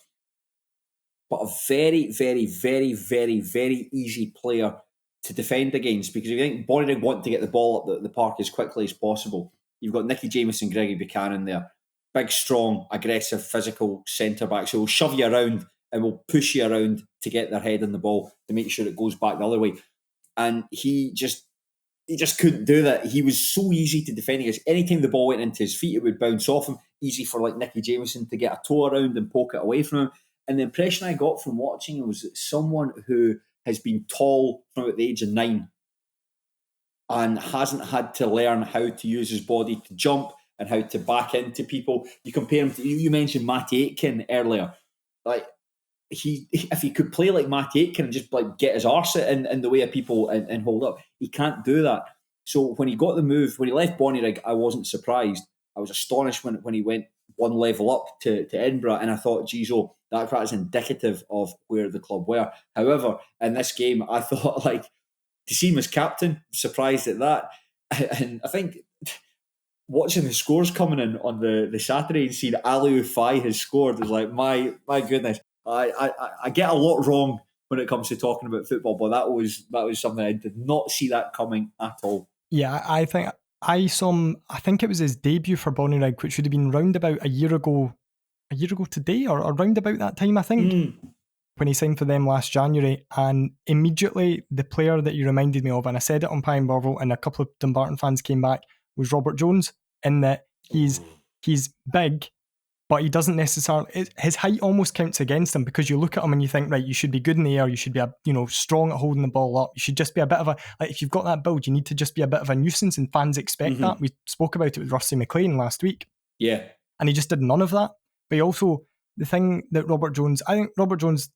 But a very, very, very, very, very easy player to defend against, because if you think Bonnyrigg want to get the ball up the park as quickly as possible, you've got Nicky Jamieson, Gregory Buchanan there. Big, strong, aggressive, physical centre-backs who will shove you around and will push you around to get their head on the ball to make sure it goes back the other way. And he just couldn't do that. He was so easy to defend against. Anytime the ball went into his feet, it would bounce off him. Easy for Nicky Jamieson to get a toe around and poke it away from him. And the impression I got from watching him was that someone who has been tall from about the age of 9 and hasn't had to learn how to use his body to jump and how to back into people. You compare him to, you mentioned Matty Aitken earlier. If he could play like Matty Aitken and just get his arse in the way of people and hold up, he can't do that. So when he got the move, when he left Bonnyrigg, I wasn't surprised. I was astonished when he went one level up to Edinburgh, and I thought, geez, that is indicative of where the club were. However, in this game, I thought, like, to see him as captain, surprised at that. And I think watching the scores coming in on the Saturday and seeing Ali Ufai has scored is like, my goodness. I get a lot wrong when it comes to talking about football, but that was something I did not see that coming at all. Yeah, I think I saw him, I think it was his debut for Bonnyrigg, which would have been round about a year ago today, or around about that time, I think, when he signed for them last January. And immediately the player that you reminded me of, and I said it on Pine Borval, and a couple of Dumbarton fans came back, was Robert Jones, in that he's big, but he doesn't necessarily, his height almost counts against him, because you look at him and you think, right, you should be good in the air, you should be strong at holding the ball up, you should just be a bit of a, like, if you've got that build, you need to just be a bit of a nuisance, and fans expect that. We spoke about it with Rusty McLean last week. Yeah. And he just did none of that. But he also, the thing that I think Robert Jones,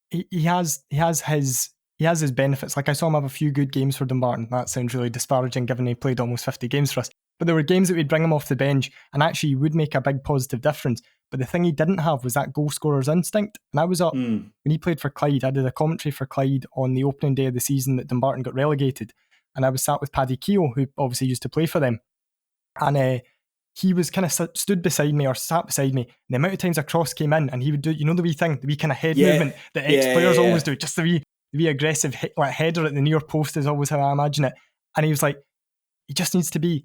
he has his benefits. Like, I saw him have a few good games for Dumbarton. That sounds really disparaging given he played almost 50 games for us. But there were games that we'd bring him off the bench and actually would make a big positive difference. But the thing he didn't have was that goal scorer's instinct. And I was up, when he played for Clyde, I did a commentary for Clyde on the opening day of the season that Dumbarton got relegated. And I was sat with Paddy Keogh, who obviously used to play for them. And he was kind of stood beside me, or sat beside me. And the amount of times a cross came in, and he would do, the wee thing, the wee kind of head movement that ex-players always do, just the wee aggressive header at the near post is always how I imagine it. And he was like, he just needs to be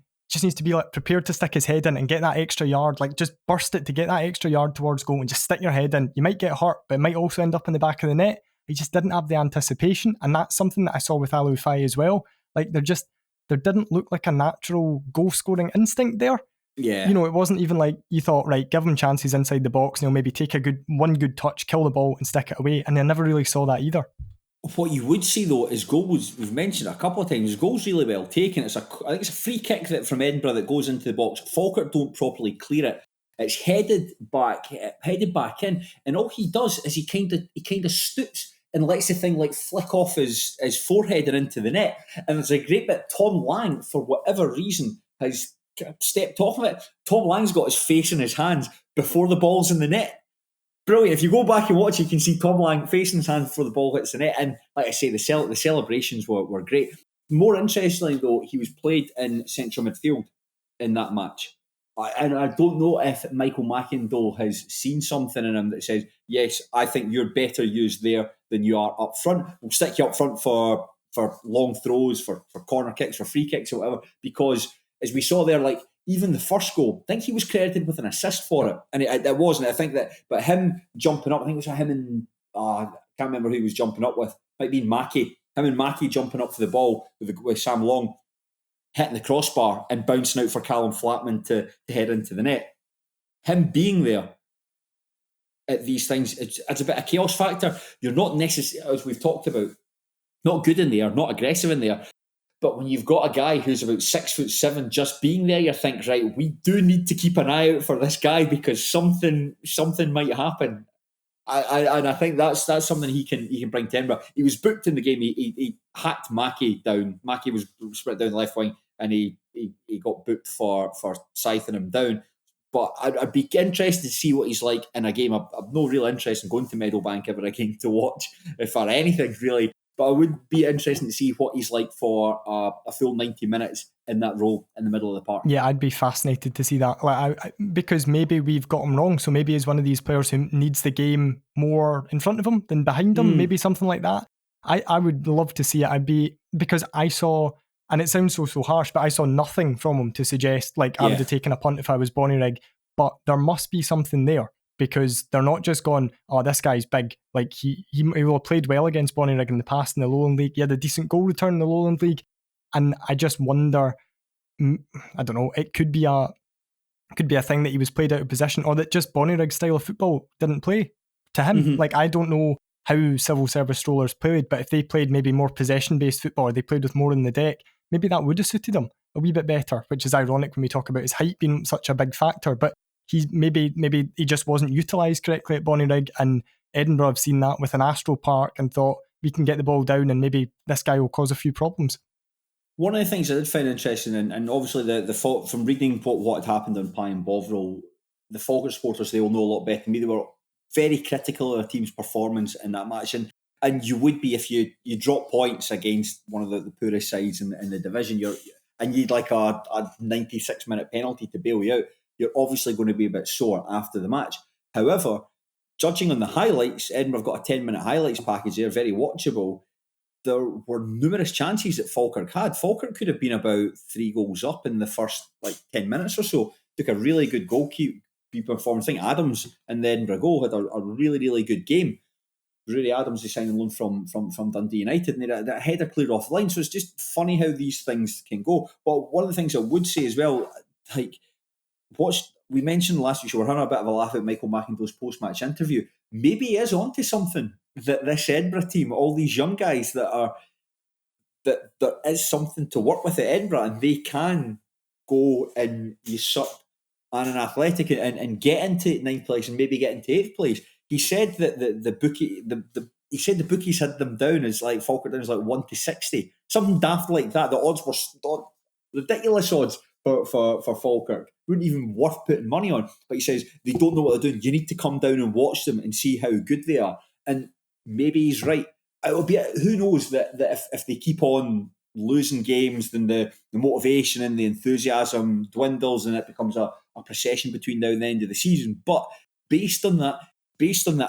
like prepared to stick his head in and get that extra yard, like just burst it to get that extra yard towards goal and just stick your head in. You might get hurt, but it might also end up in the back of the net. He just didn't have the anticipation, and that's something that I saw with Ali Ufai as well. Like, there didn't look like a natural goal scoring instinct there. Yeah. It wasn't even like you thought, right, give him chances inside the box and he'll maybe take one good touch, kill the ball and stick it away. And I never really saw that either. What you would see though is goals. We've mentioned it a couple of times. Goals really well taken. I think it's a free kick from Edinburgh that goes into the box. Falkirk don't properly clear it. It's headed back in, and all he does is he kind of stoops and lets the thing like flick off his forehead and into the net. And there's a great bit. Tom Lang, for whatever reason, has stepped off of it. Tom Lang's got his face in his hands before the ball's in the net. Brilliant. If you go back and watch, you can see Tom Lang facing his hand before the ball hits the net. And like I say, the celebrations were great. More interestingly, though, he was played in central midfield in that match. And I don't know if Michael Mackendall has seen something in him that says, yes, I think you're better used there than you are up front. We'll stick you up front for long throws, for corner kicks, for free kicks or whatever. Because as we saw there, like, even the first goal, I think he was credited with an assist for it. And it wasn't. I think that, but him jumping up, I think it was him and, I can't remember who he was jumping up with. Might be Mackay. Him and Mackay jumping up for the ball with Sam Long, hitting the crossbar and bouncing out for Callum Flatman to head into the net. Him being there at these things, it's a bit of chaos factor. You're not necessarily, as we've talked about, not good in there, not aggressive in there. But when you've got a guy who's about 6'7" just being there, you think, right, we do need to keep an eye out for this guy because something might happen. And I think that's something he can bring to Edinburgh. He was booked in the game. He hacked Mackay down. Mackay was split down the left wing, and he got booked for scything him down. But I'd be interested to see what he's like in a game. I've no real interest in going to Meadowbank ever again to watch for anything really. But I would be interested to see what he's like for a full 90 minutes in that role in the middle of the park. Yeah, I'd be fascinated to see that. Because maybe we've got him wrong. So maybe he's one of these players who needs the game more in front of him than behind him. Maybe something like that. I would love to see it. Because I saw, and it sounds so harsh, but I saw nothing from him to suggest I would have taken a punt if I was Bonnyrigg. But there must be something there. Because they're not just going, oh, this guy's big. Like, he will have played well against Bonnyrigg in the past in the Lowland League. He had a decent goal return in the Lowland League. And I just wonder, I don't know, it could be a thing that he was played out of position, or that just Bonnyrig's style of football didn't play to him. Mm-hmm. Like, I don't know how civil service strollers played, but if they played maybe more possession-based football, or they played with more in the deck, maybe that would have suited him a wee bit better, which is ironic when we talk about his height being such a big factor. But he maybe he just wasn't utilised correctly at Bonnyrigg, and Edinburgh have seen that with an Astro Park and thought, we can get the ball down and maybe this guy will cause a few problems. One of the things I did find interesting, and obviously the from reading what had happened on Pie and Bovril, the Falkirk supporters, they will know a lot better than me. They were very critical of their team's performance in that match, and you would be if you drop points against one of the poorest sides in the division. You'd like a 96-minute penalty to bail you out. You're obviously going to be a bit sore after the match. However, judging on the highlights, Edinburgh have got a 10-minute highlights package there, very watchable. There were numerous chances that Falkirk had. Falkirk could have been about 3 goals up in the first 10 minutes or so. Took a really good goalkeeper performance. I think Adams in the Edinburgh goal had a really, really good game. Rory Adams is signing loan from Dundee United, and that header cleared off the line. So it's just funny how these things can go. But one of the things I would say as well, we mentioned last week, we were having a bit of a laugh at Michael McIndoe's post-match interview. Maybe he is onto something. That this Edinburgh team, all these young guys that there is something to work with at Edinburgh, and they can go and usurp an Athletic and get into 9th place and maybe get into 8th place. He said that the bookies had them down as Falkirk down as 1-60, something daft like that. The odds were ridiculous odds for Falkirk. Wouldn't even worth putting money on. But he says they don't know what they're doing. You need to come down and watch them and see how good they are. And maybe he's right. It will be, who knows that if they keep on losing games, then the motivation and the enthusiasm dwindles and it becomes a procession between now and the end of the season. But based on the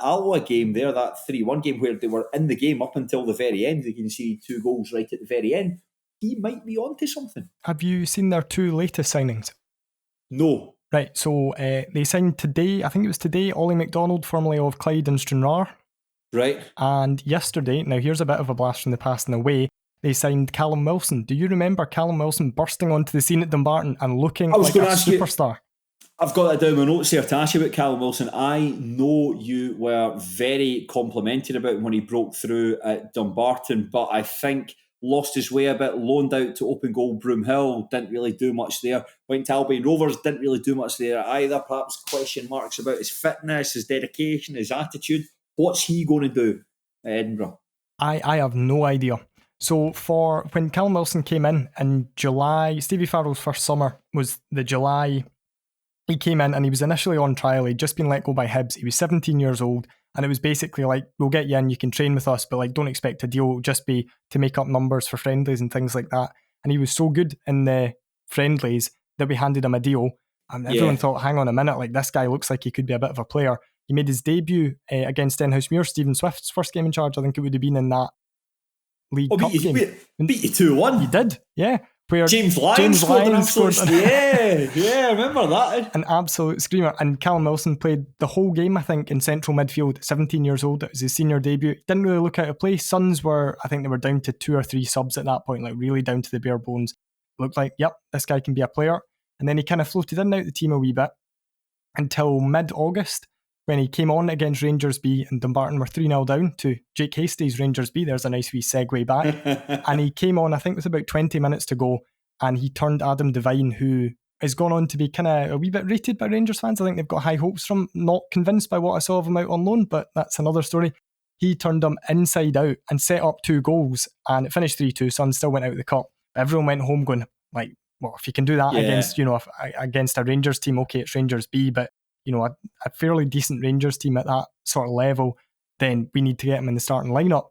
Alloa game there, that 3-1 game where they were in the game up until the very end, you can see 2 goals right at the very end, he might be onto something. Have you seen their 2 latest signings? No. Right, so they signed today, I think it was today, Ollie McDonald, formerly of Clyde and Stranraer. Right. And yesterday, now here's a bit of a blast from the past in a way, they signed Callum Wilson. Do you remember Callum Wilson bursting onto the scene at Dumbarton and looking like a superstar? I've got that down my notes here to ask you about Callum Wilson. I know you were very complimented about him when he broke through at Dumbarton, but I think lost his way a bit, loaned out to Open Goal Broomhill, didn't really do much there. Went to Albion Rovers, didn't really do much there either. Perhaps question marks about his fitness, his dedication, his attitude. What's he going to do at Edinburgh? I have no idea. So for when Callum Wilson came in July, Stevie Farrell's first summer was the July. He came in and he was initially on trial. He'd just been let go by Hibs. He was 17 years old. And it was basically like, we'll get you in, you can train with us, but don't expect a deal. It'll just be to make up numbers for friendlies and things like that. And he was so good in the friendlies that we handed him a deal. And everyone thought, hang on a minute, this guy looks like he could be a bit of a player. He made his debut against Stenhousemuir, Stephen Swift's first game in charge. I think it would have been in that League Cup game. Beat you 2-1. He did, yeah. Where James Lyons scored an absolute... I remember that. An absolute screamer. And Callum Wilson played the whole game, I think, in central midfield, 17 years old. It was his senior debut. Didn't really look out of place. Suns were, I think they were down to 2 or 3 subs at that point, really down to the bare bones. Looked like, yep, this guy can be a player. And then he kind of floated in and out the team a wee bit until mid-August, when he came on against Rangers B, and Dumbarton were 3-0 down to Jake Hastie's Rangers B. There's a nice wee segue back. And he came on, I think with about 20 minutes to go, and he turned Adam Devine, who has gone on to be kind of a wee bit rated by Rangers fans. I think they've got high hopes from him. Not convinced by what I saw of him out on loan, but that's another story. He turned him inside out and set up 2 goals, and it finished 3-2. Suns still went out of the cup. Everyone went home going, well, if you can do that against a Rangers team, okay, it's Rangers B, but a fairly decent Rangers team at that sort of level, then we need to get him in the starting lineup.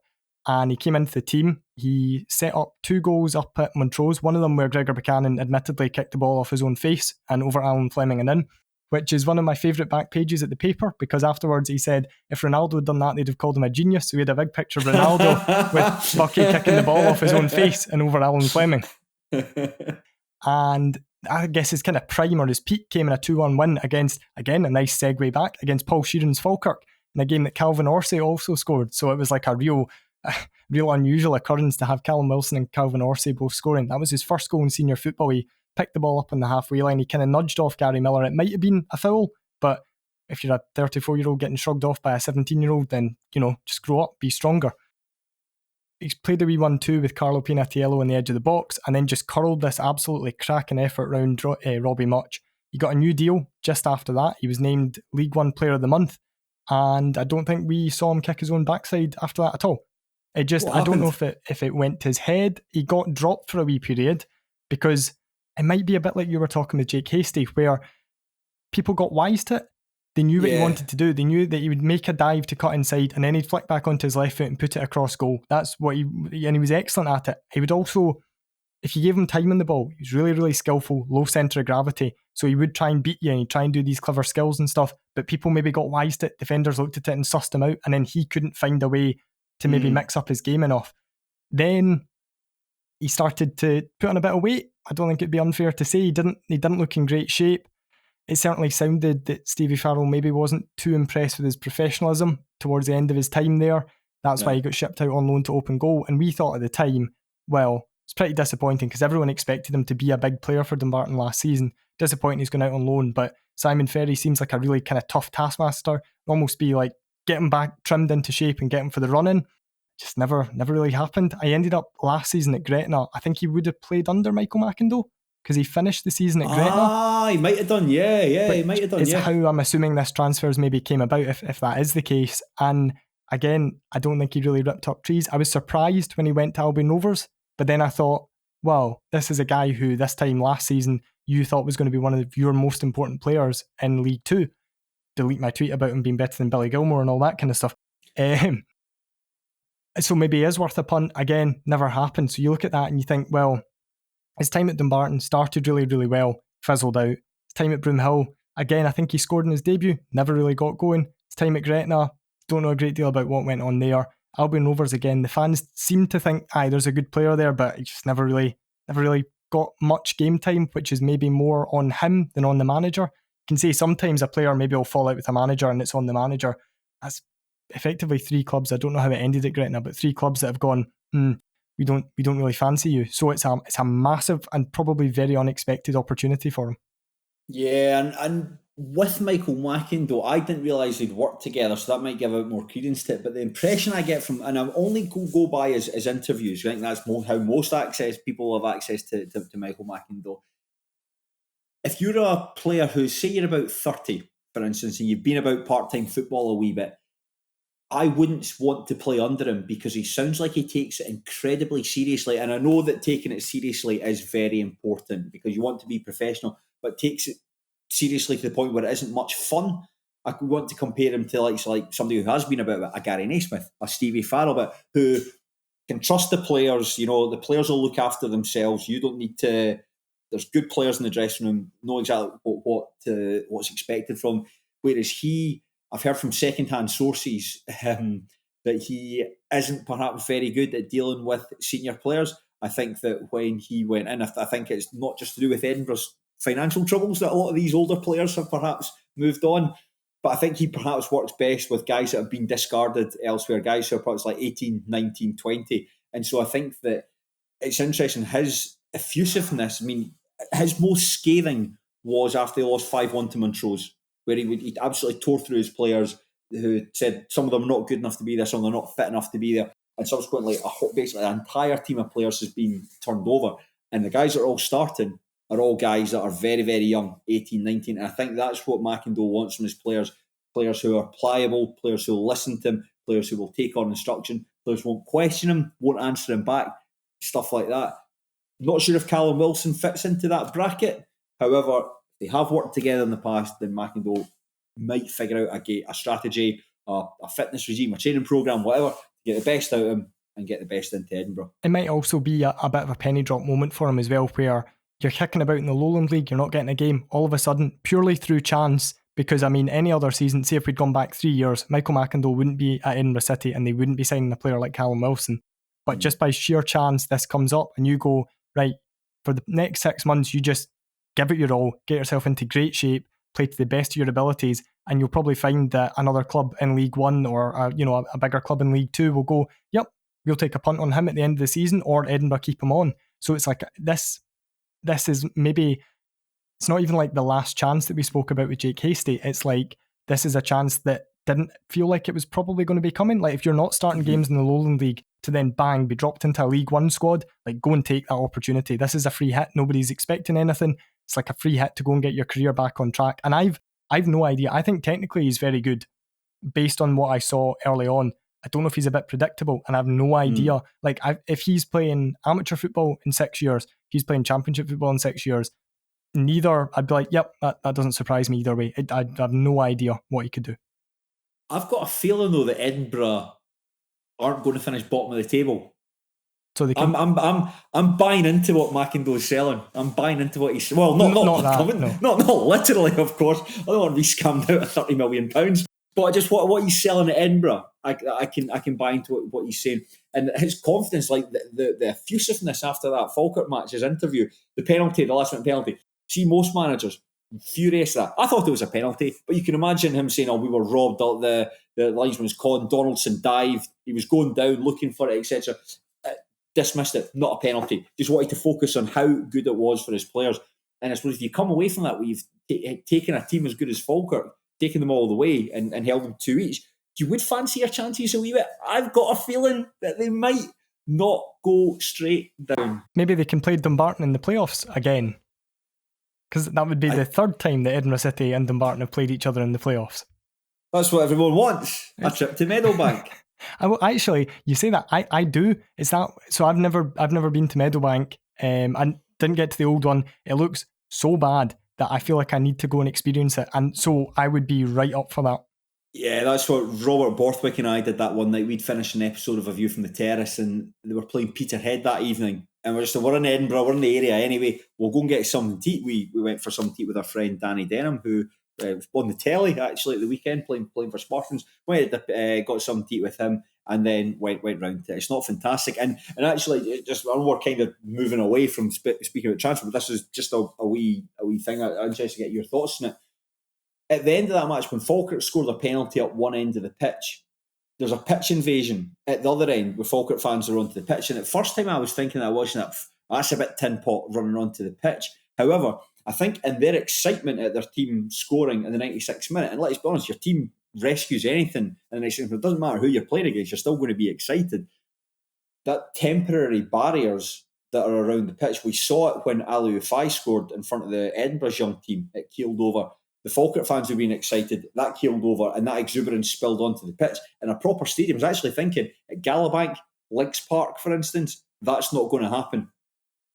And he came into the team. He set up 2 goals up at Montrose, one of them where Gregor Buchanan admittedly kicked the ball off his own face and over Alan Fleming and in, which is one of my favourite back pages at the paper, because afterwards he said if Ronaldo had done that, they'd have called him a genius. So we had a big picture of Ronaldo with Bucky kicking the ball off his own face and over Alan Fleming. And I guess his kind of prime or his peak came in a 2-1 win against, again, a nice segue back, against Paul Sheeran's Falkirk, in a game that Calvin Orsay also scored. So it was like a real unusual occurrence to have Callum Wilson and Calvin Orsay both scoring. That was his first goal in senior football. He picked the ball up on the halfway line. He kind of nudged off Gary Miller. It might have been a foul, but if you're a 34-year-old getting shrugged off by a 17-year-old, then, just grow up, be stronger. He's played a wee 1-2 with Carlo Pinatiello on the edge of the box, and then just curled this absolutely cracking effort round Robbie Much. He got a new deal just after that. He was named League One Player of the Month, and I don't think we saw him kick his own backside after that at all. I don't know if it went to his head. He got dropped for a wee period because it might be a bit like you were talking with Jake Hastie, where people got wise to it. They knew what he wanted to do. They knew that he would make a dive to cut inside and then he'd flick back onto his left foot and put it across goal. That's what and he was excellent at it. He would also, if you gave him time on the ball, he was really, really skillful, low centre of gravity. So he would try and beat you and he'd try and do these clever skills and stuff, but people maybe got wise to it. Defenders looked at it and sussed him out, and then he couldn't find a way to maybe mix up his game enough. Then he started to put on a bit of weight. I don't think it'd be unfair to say he didn't look in great shape. It certainly sounded that Stevie Farrell maybe wasn't too impressed with his professionalism towards the end of his time there. That's why he got shipped out on loan to Open Goal. And we thought at the time, well, it's pretty disappointing because everyone expected him to be a big player for Dumbarton last season. Disappointing he's gone out on loan, but Simon Ferry seems like a really kind of tough taskmaster. Almost be like, get him back trimmed into shape and get him for the run-in. Just never really happened. I ended up last season at Gretna. I think he would have played under Michael McIndoe because he finished the season at Gretna. He might have done, he might have done, It's how I'm assuming this transfers maybe came about, if that is the case. And again, I don't think he really ripped up trees. I was surprised when he went to Albion Rovers, but then I thought, well, this is a guy who this time last season you thought was going to be one of your most important players in League 2. Delete my tweet about him being better than Billy Gilmore and all that kind of stuff. So maybe he is worth a punt. Again, never happened. So you look at that and you think, well, his time at Dumbarton started really, really well, fizzled out. His time at Broomhill, again, I think he scored in his debut, never really got going. His time at Gretna, don't know a great deal about what went on there. Albion Rovers, again, the fans seem to think, there's a good player there, but he just never really got much game time, which is maybe more on him than on the manager. You can say sometimes a player maybe will fall out with a manager and it's on the manager. That's effectively 3 clubs. I don't know how it ended at Gretna, but 3 clubs that have gone, we don't really fancy you. So it's a massive and probably very unexpected opportunity for him. Yeah, and with Michael McIndoe, I didn't realise they'd worked together, so that might give a bit more credence to it. But the impression I get from, and I'm only go by his interviews, I think that's how most people have access to Michael McIndoe. If you're a player who, say you're about 30, for instance, and you've been about part-time football a wee bit, I wouldn't want to play under him because he sounds like he takes it incredibly seriously. And I know that taking it seriously is very important because you want to be professional, but takes it seriously to the point where it isn't much fun. I want to compare him to like somebody who has been about a Gary Naismith, a Stevie Farrell, but who can trust the players. You know, the players will look after themselves. You don't need to. There's good players in the dressing room, know exactly what's expected from. Whereas I've heard from second-hand sources that he isn't perhaps very good at dealing with senior players. I think that when he went in, I think it's not just to do with Edinburgh's financial troubles that a lot of these older players have perhaps moved on, but I think he perhaps works best with guys that have been discarded elsewhere, guys who are perhaps like 18, 19, 20. And so I think that it's interesting, his effusiveness. I mean, his most scathing was after they lost 5-1 to Montrose, where he absolutely tore through his players who said some of them are not good enough to be there, some of them are not fit enough to be there. And subsequently, basically an entire team of players has been turned over. And the guys that are all starting are all guys that are very, very young, 18, 19. And I think that's what McIndoe wants from his players. Players who are pliable, players who will listen to him, players who will take on instruction, players who won't question him, won't answer him back, stuff like that. Not sure if Callum Wilson fits into that bracket. However, they have worked together in the past, then McIndoe might figure out a strategy, a fitness regime, a training programme, whatever, to get the best out of him and get the best into Edinburgh. It might also be a bit of a penny drop moment for him as well, where you're kicking about in the Lowland League, you're not getting a game, all of a sudden, purely through chance, because I mean, any other season, say if we'd gone back 3 years, Michael McIndoe wouldn't be at Edinburgh City and they wouldn't be signing a player like Callum Wilson. But just by sheer chance, this comes up and you go, right, for the next 6 months, you just give it your all, get yourself into great shape, play to the best of your abilities, and you'll probably find that another club in League 1 or a bigger club in League 2 will go, yep, we'll take a punt on him at the end of the season, or Edinburgh keep him on. So it's like this is maybe, it's not even like the last chance that we spoke about with Jake Hastie. It's like this is a chance that didn't feel like it was probably going to be coming. Like if you're not starting games in the Lowland League to then bang, be dropped into a League 1 squad, like go and take that opportunity. This is a free hit. Nobody's expecting anything. It's like a free hit to go and get your career back on track. And I've no idea. I think technically he's very good based on what I saw early on. I don't know if he's a bit predictable, and I have no idea. Like, if he's playing amateur football in 6 years, he's playing championship football in 6 years, neither, I'd be like, yep, that doesn't surprise me either way. I have no idea what he could do. I've got a feeling, though, that Edinburgh aren't going to finish bottom of the table. So they can... I'm buying into what McIndoe's selling. I'm buying into what he's... Well, not literally, of course. I don't want to be scammed out of £30 million. But just what he's selling at Edinburgh, I can buy into what he's saying. And his confidence, like the effusiveness after that Falkirk match, his interview, the penalty, the last minute penalty. See, most managers, furious at that. I thought it was a penalty, but you can imagine him saying, we were robbed, the linesman was caught, Donaldson dived, he was going down, looking for it, etc. Dismissed it, not a penalty. Just wanted to focus on how good it was for his players. And I suppose if you come away from that, where you've taken a team as good as Falkirk, taken them all the way and held them 2 each, you would fancy your chances a wee bit. I've got a feeling that they might not go straight down. Maybe they can play Dumbarton in the playoffs again. Because that would be the third time that Edinburgh City and Dumbarton have played each other in the playoffs. That's what everyone wants. A trip to Meadowbank. Actually, you say that. I do. It's that. So I've never been to Meadowbank. I didn't get to the old one. It looks so bad that I feel like I need to go and experience it. And so I would be right up for that. Yeah, that's what Robert Borthwick and I did that one night. We'd finished an episode of A View from the Terrace and they were playing Peterhead that evening. And we're in Edinburgh, we're in the area anyway. We'll go and get something to eat. We went for something to eat with our friend Danny Denham, who was on the telly actually at the weekend playing for Spartans. Got something to eat with him and then went round to it. It's not fantastic. And actually, just I know we're kind of moving away from speaking about transfer, but this is just a wee thing. I'm interested to get your thoughts on it. At the end of that match, when Falkirk scored a penalty at one end of the pitch, there's a pitch invasion at the other end where Falkirk fans are onto the pitch. And at first time I was thinking, I watching that, that's a bit tin pot running onto the pitch. However, I think in their excitement at their team scoring in the 96th minute, and let's be honest, your team rescues anything in the 96th minute, it doesn't matter who you're playing against, you're still going to be excited. That temporary barriers that are around the pitch, we saw it when Ali Ufai scored in front of the Edinburgh's young team. It keeled over. The Falkirk fans were being excited, that keeled over, and that exuberance spilled onto the pitch. In a proper stadium, I was actually thinking, at Gallowbank, Links Park, for instance, that's not going to happen.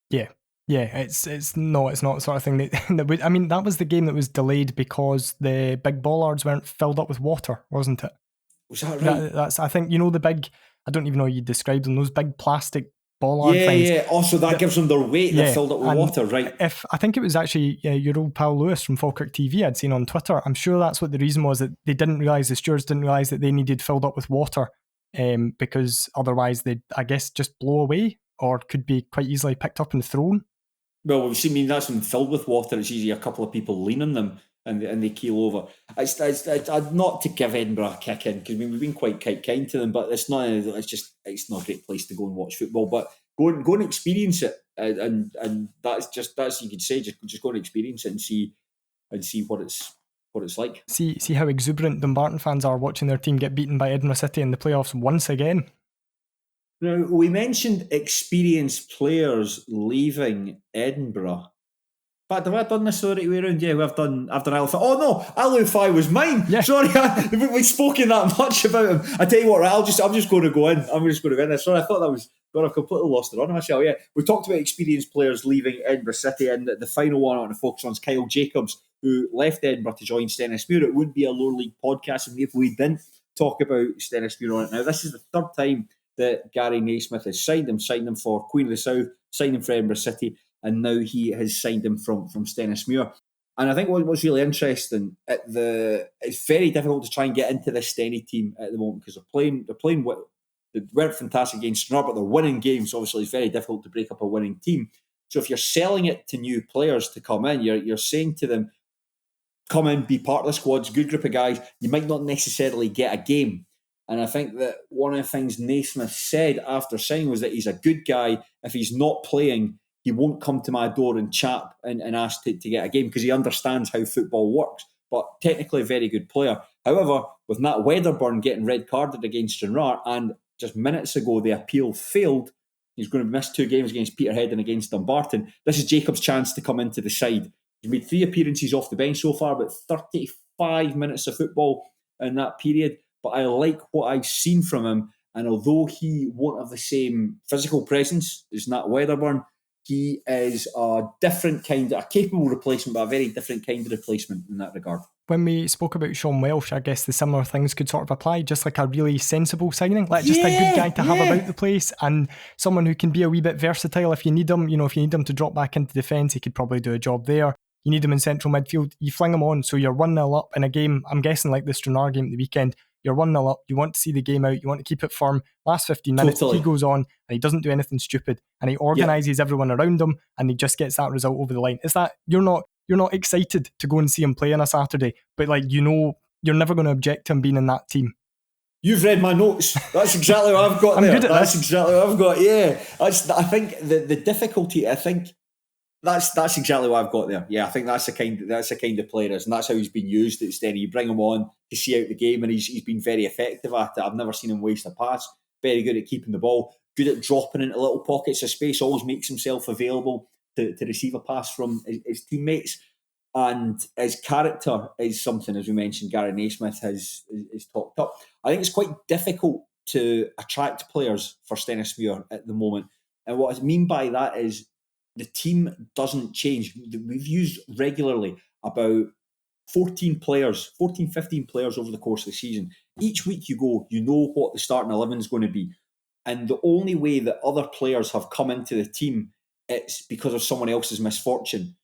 Yeah, it's not the sort of thing that would. I mean, that was the game that was delayed because the big bollards weren't filled up with water, wasn't it? Was that right? That's I think, the big, I don't even know how you describe them, those big plastic bollard things. Yeah. Also, that gives them their weight. They're filled up with water, right? I think it was actually your old pal Lewis from Falkirk TV I'd seen on Twitter. I'm sure that's what the reason was, that they didn't realise, the stewards didn't realise that they needed filled up with water, because otherwise they'd, I guess, just blow away or could be quite easily picked up and thrown. Well, we've seen, that's when filled with water, it's usually a couple of people leaning them and they keel over. It's not to give Edinburgh a kick in, because we've been quite kind to them, but it's not a great place to go and watch football. But go and experience it, and that's you could say, just go and experience it and see what it's like. See how exuberant Dumbarton fans are watching their team get beaten by Edinburgh City in the playoffs once again. Now, we mentioned experienced players leaving Edinburgh. In fact, have I done this the right way around? Yeah, I've done Alufai. Oh no, Alufai was mine. Yeah. Sorry, we've spoken that much about him. I tell you what, right, I'm just going to go in. I'm just going to go in there. Sorry, I thought that was... God, I've completely lost it on myself. Yeah, we talked about experienced players leaving Edinburgh City, and the final one I want to focus on is Kyle Jacobs, who left Edinburgh to join Stenhousemuir. It would be a lower league podcast if we didn't talk about Stenhousemuir on it. Now, this is the third time that Gary Naismith has signed him for Queen of the South, signed him for Edinburgh City, and now he has signed him from Stenhousemuir. And I think what's really interesting, it's very difficult to try and get into this Stenny team at the moment, because they're playing well. They weren't fantastic against Stranraer, but they're winning games. Obviously, it's very difficult to break up a winning team. So if you're selling it to new players to come in, you're saying to them, come in, be part of the squad, good group of guys. You might not necessarily get a game. And I think that one of the things Naismith said after signing was that he's a good guy. If he's not playing, he won't come to my door and chat and ask to get a game, because he understands how football works. But technically a very good player. However, with Nat Wedderburn getting red carded against Stranraer, and just minutes ago the appeal failed, he's going to miss 2 games against Peterhead and against Dumbarton. This is Jacob's chance to come into the side. He's made 3 appearances off the bench so far, but 35 minutes of football in that period. but I like what I've seen from him. And although he won't have the same physical presence as Nat Wedderburn, he is a capable replacement, but a very different kind of replacement in that regard. When we spoke about Sean Welsh, I guess the similar things could sort of apply, just like a really sensible signing, just a good guy to have about the place, and someone who can be a wee bit versatile if you need him. If you need him to drop back into defence, he could probably do a job there. You need him in central midfield, you fling him on, so you're 1-0 up in a game, I'm guessing like the Stranraer game at the weekend, you're 1-0 up, you want to see the game out, you want to keep it firm. Last 15 minutes, He goes on and he doesn't do anything stupid, and he organises everyone around him, and he just gets that result over the line. Is that, you're not excited to go and see him play on a Saturday, but you're never going to object to him being in that team. You've read my notes. That's exactly what I've got I'm there. Good at That's this. exactly what I've got. Yeah. I think the difficulty, I think that's exactly what I've got there. Yeah, I think that's the kind of player is, and that's how he's been used at Stenny. You bring him on to see out the game, and he's been very effective at it. I've never seen him waste a pass. Very good at keeping the ball. Good at dropping into little pockets of space. Always makes himself available to receive a pass from his teammates. And his character is something, as we mentioned, Gary Naismith has talked up. I think it's quite difficult to attract players for Stenhousemuir at the moment. And what I mean by that is the team doesn't change. We've used regularly about 15 players over the course of the season. Each week you go, you know what the starting 11 is going to be. And the only way that other players have come into the team, it's because of someone else's misfortune.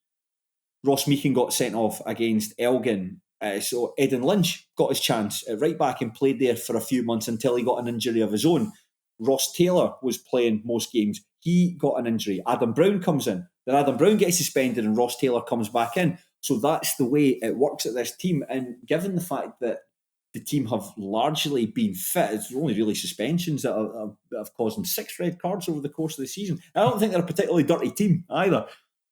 Ross Meekin got sent off against Elgin. So Aidan Lynch got his chance at right back and played there for a few months until he got an injury of his own. Ross Taylor was playing most games. He got an injury. Adam Brown comes in. Then Adam Brown gets suspended and Ross Taylor comes back in. So that's the way it works at this team. And given the fact that the team have largely been fit, it's only really suspensions that have caused them 6 red cards over the course of the season. I don't think they're a particularly dirty team either.